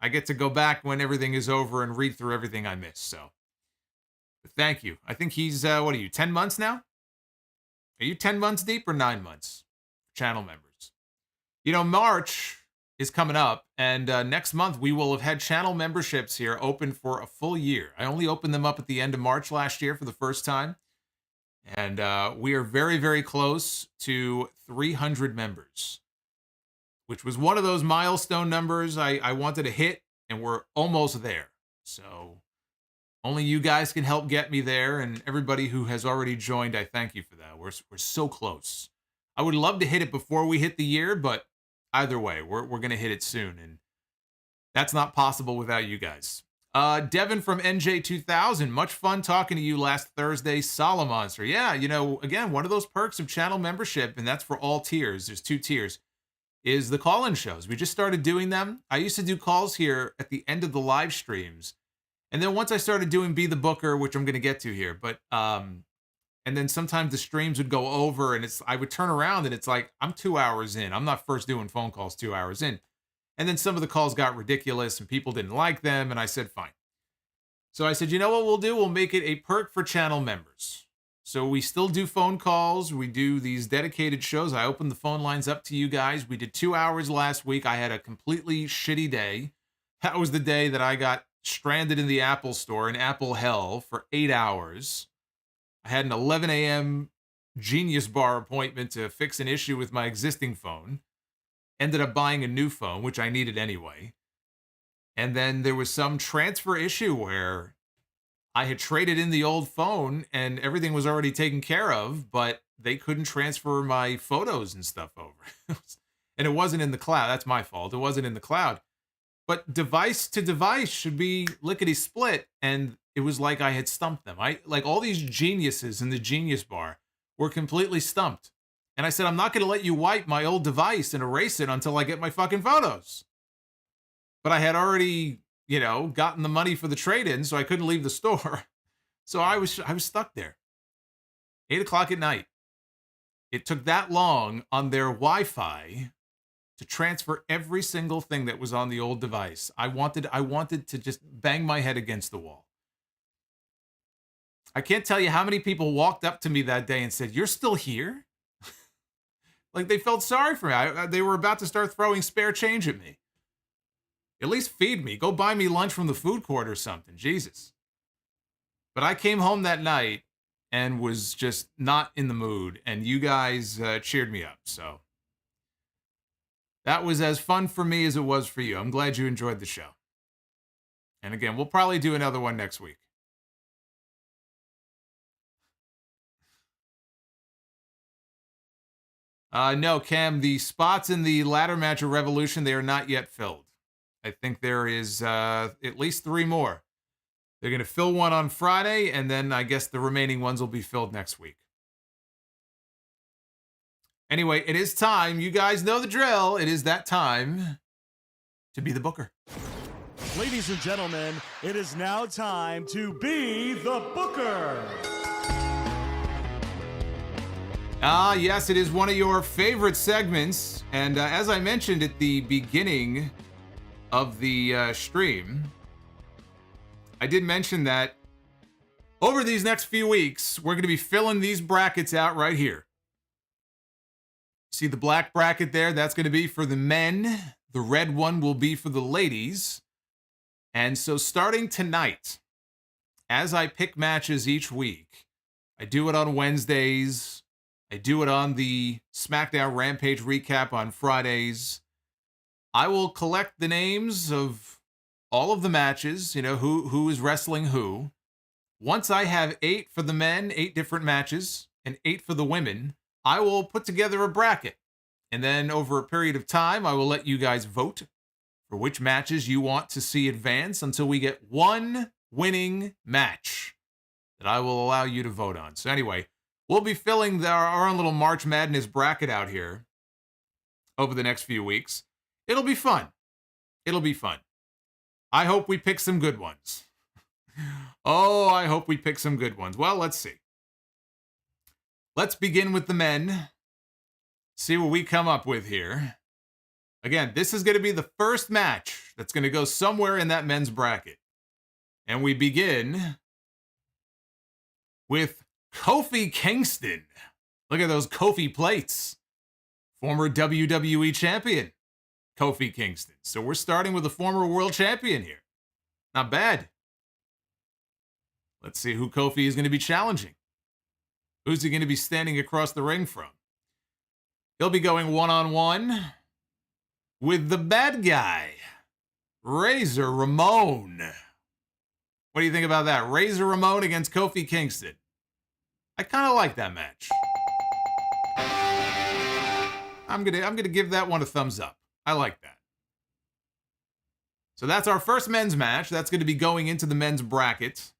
I get to go back when everything is over and read through everything I missed, so. But thank you. I think he's, what are you, 10 months now? Are you 10 months deep or 9 months? Channel members. March is coming up, and next month we will have had channel memberships here open for a full year. I only opened them up at the end of March last year for the first time, and we are very, very close to 300 members, which was one of those milestone numbers I wanted to hit, and we're almost there. So only you guys can help get me there, and everybody who has already joined, I thank you for that. We're so close. I would love to hit it before we hit the year, but either way, we're going to hit it soon, and that's not possible without you guys. Devin from NJ2000, much fun talking to you last Thursday, Solomonster. Yeah, again, one of those perks of channel membership, and that's for all tiers. There's 2 tiers. Is the call-in shows. We just started doing them. I used to do calls here at the end of the live streams. And then once I started doing Be the Booker, which I'm going to get to here, but And then sometimes the streams would go over and I would turn around and it's like, I'm 2 hours in. I'm not first doing phone calls 2 hours in. And then some of the calls got ridiculous and people didn't like them. And I said, fine. So I said, you know what we'll do? We'll make it a perk for channel members. So we still do phone calls. We do these dedicated shows. I opened the phone lines up to you guys. We did 2 hours last week. I had a completely shitty day. That was the day that I got stranded in the Apple store in Apple hell for 8 hours. I had an 11 a.m. Genius Bar appointment to fix an issue with my existing phone. Ended up buying a new phone, which I needed anyway. And then there was some transfer issue where I had traded in the old phone and everything was already taken care of, but they couldn't transfer my photos and stuff over. And it wasn't in the cloud. That's my fault. It wasn't in the cloud. But device to device should be lickety split. And it was like I had stumped them. Like all these geniuses in the Genius Bar were completely stumped. And I said, I'm not going to let you wipe my old device and erase it until I get my fucking photos. But I had already, gotten the money for the trade-in, so I couldn't leave the store. So I was stuck there. 8 o'clock at night. It took that long on their Wi-Fi to transfer every single thing that was on the old device. I wanted to just bang my head against the wall. I can't tell you how many people walked up to me that day and said, "You're still here?" Like they felt sorry for me. They were about to start throwing spare change at me. At least feed me. Go buy me lunch from the food court or something. Jesus. But I came home that night and was just not in the mood. And you guys cheered me up. So that was as fun for me as it was for you. I'm glad you enjoyed the show. And again, we'll probably do another one next week. No, Cam, the spots in the ladder match of Revolution, they are not yet filled. I think there is at least 3 more. They're going to fill one on Friday, and then I guess the remaining ones will be filled next week. Anyway, it is time. You guys know the drill. It is that time to be the booker. Ladies and gentlemen, it is now time to be the booker. Yes, it is one of your favorite segments. And as I mentioned at the beginning of the stream, I did mention that over these next few weeks, we're going to be filling these brackets out right here. See the black bracket there? That's going to be for the men. The red one will be for the ladies. And so starting tonight, as I pick matches each week, I do it on Wednesdays. I do it on the SmackDown Rampage recap on Fridays. I will collect the names of all of the matches, who is wrestling who. Once I have 8 for the men, 8 different matches, and 8 for the women, I will put together a bracket. And then over a period of time, I will let you guys vote for which matches you want to see advance until we get one winning match that I will allow you to vote on. So anyway, we'll be filling our own little March Madness bracket out here over the next few weeks. It'll be fun. It'll be fun. I hope we pick some good ones. Oh, I hope we pick some good ones. Well, let's see. Let's begin with the men. See what we come up with here. Again, this is going to be the first match that's going to go somewhere in that men's bracket. And we begin with Kofi Kingston. Look at those Kofi plates. Former WWE champion, Kofi Kingston. So we're starting with a former world champion here. Not bad. Let's see who Kofi is going to be challenging. Who's he going to be standing across the ring from? He'll be going one-on-one with the bad guy, Razor Ramon. What do you think about that? Razor Ramon against Kofi Kingston. I kind of like that match. I'm gonna give that one a thumbs up. I like that. So that's our first men's match. That's going to be going into the men's bracket.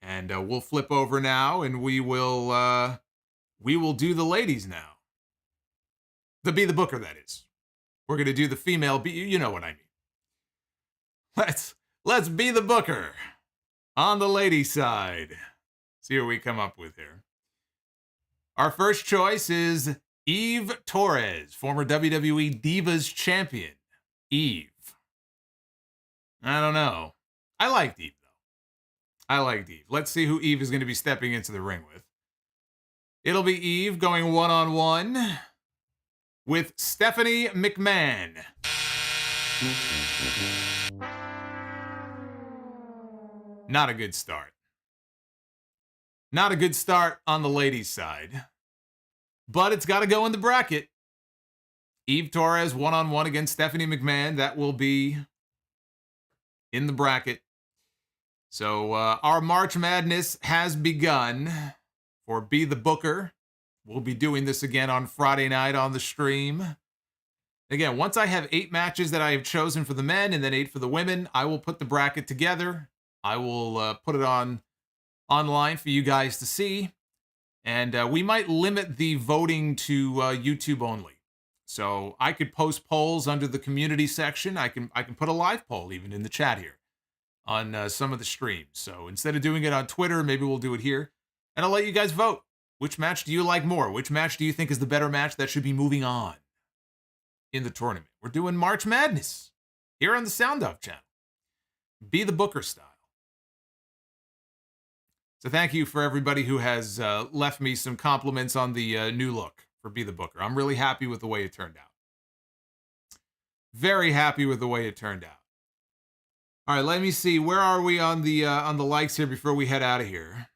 And we'll flip over now, and we will do the ladies now. The Be the Booker, that is. We're going to do the female be, you know what I mean. Let's be the Booker on the ladies' side. See what we come up with here. Our first choice is Eve Torres, former WWE Divas champion. Eve. I don't know. I liked Eve, though. I liked Eve. Let's see who Eve is going to be stepping into the ring with. It'll be Eve going one-on-one with Stephanie McMahon. Not a good start. Not a good start on the ladies' side. But it's got to go in the bracket. Eve Torres one-on-one against Stephanie McMahon. That will be in the bracket. So our March Madness has begun for Be the Booker. We'll be doing this again on Friday night on the stream. Again, once I have 8 matches that I have chosen for the men and then 8 for the women, I will put the bracket together. I will put it online for you guys to see. And we might limit the voting to YouTube only. So I could post polls under the community section. I can put a live poll even in the chat here on some of the streams. So instead of doing it on Twitter, maybe we'll do it here. And I'll let you guys vote. Which match do you like more? Which match do you think is the better match that should be moving on in the tournament? We're doing March Madness here on the Sound Off channel. Be the Booker style. So thank you for everybody who has left me some compliments on the new look for Be the Booker. I'm really happy with the way it turned out. Very happy with the way it turned out. All right, let me see. Where are we on the likes here before we head out of here?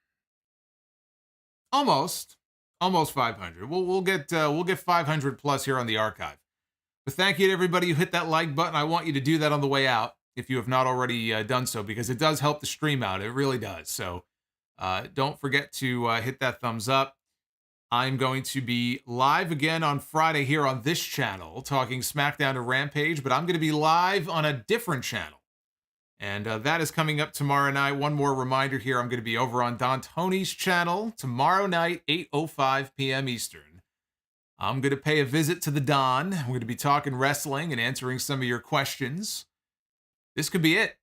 Almost 500. We'll get 500 plus here on the archive. But thank you to everybody who hit that like button. I want you to do that on the way out if you have not already done so, because it does help the stream out. It really does. So don't forget to hit that thumbs up. I'm going to be live again on Friday here on this channel talking SmackDown to Rampage, but I'm going to be live on a different channel. And that is coming up tomorrow night. One more reminder here, I'm going to be over on Don Tony's channel tomorrow night, 8:05 p.m. Eastern. I'm going to pay a visit to the Don. We're going to be talking wrestling and answering some of your questions. This could be it.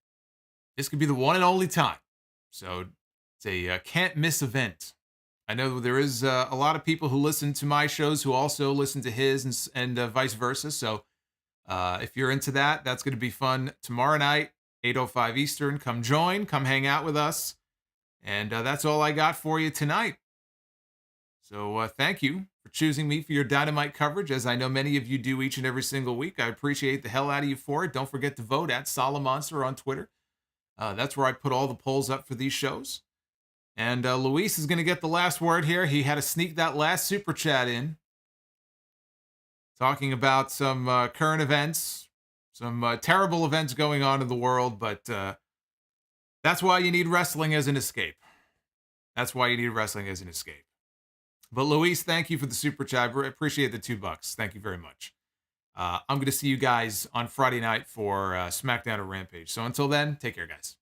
This could be the one and only time. So it's a can't miss event. I know there is a lot of people who listen to my shows who also listen to his and vice versa. So if you're into that, that's going to be fun tomorrow night, 8:05 Eastern. Come join, come hang out with us. And that's all I got for you tonight. So thank you for choosing me for your Dynamite coverage, as I know many of you do each and every single week. I appreciate the hell out of you for it. Don't forget to vote at Solomonster on Twitter. That's where I put all the polls up for these shows. And Luis is going to get the last word here. He had to sneak that last super chat in, talking about some current events, some terrible events going on in the world, but that's why you need wrestling as an escape. That's why you need wrestling as an escape. But Luis, thank you for the super chat. I appreciate the $2. Thank you very much. I'm going to see you guys on Friday night for SmackDown or Rampage. So until then, take care, guys.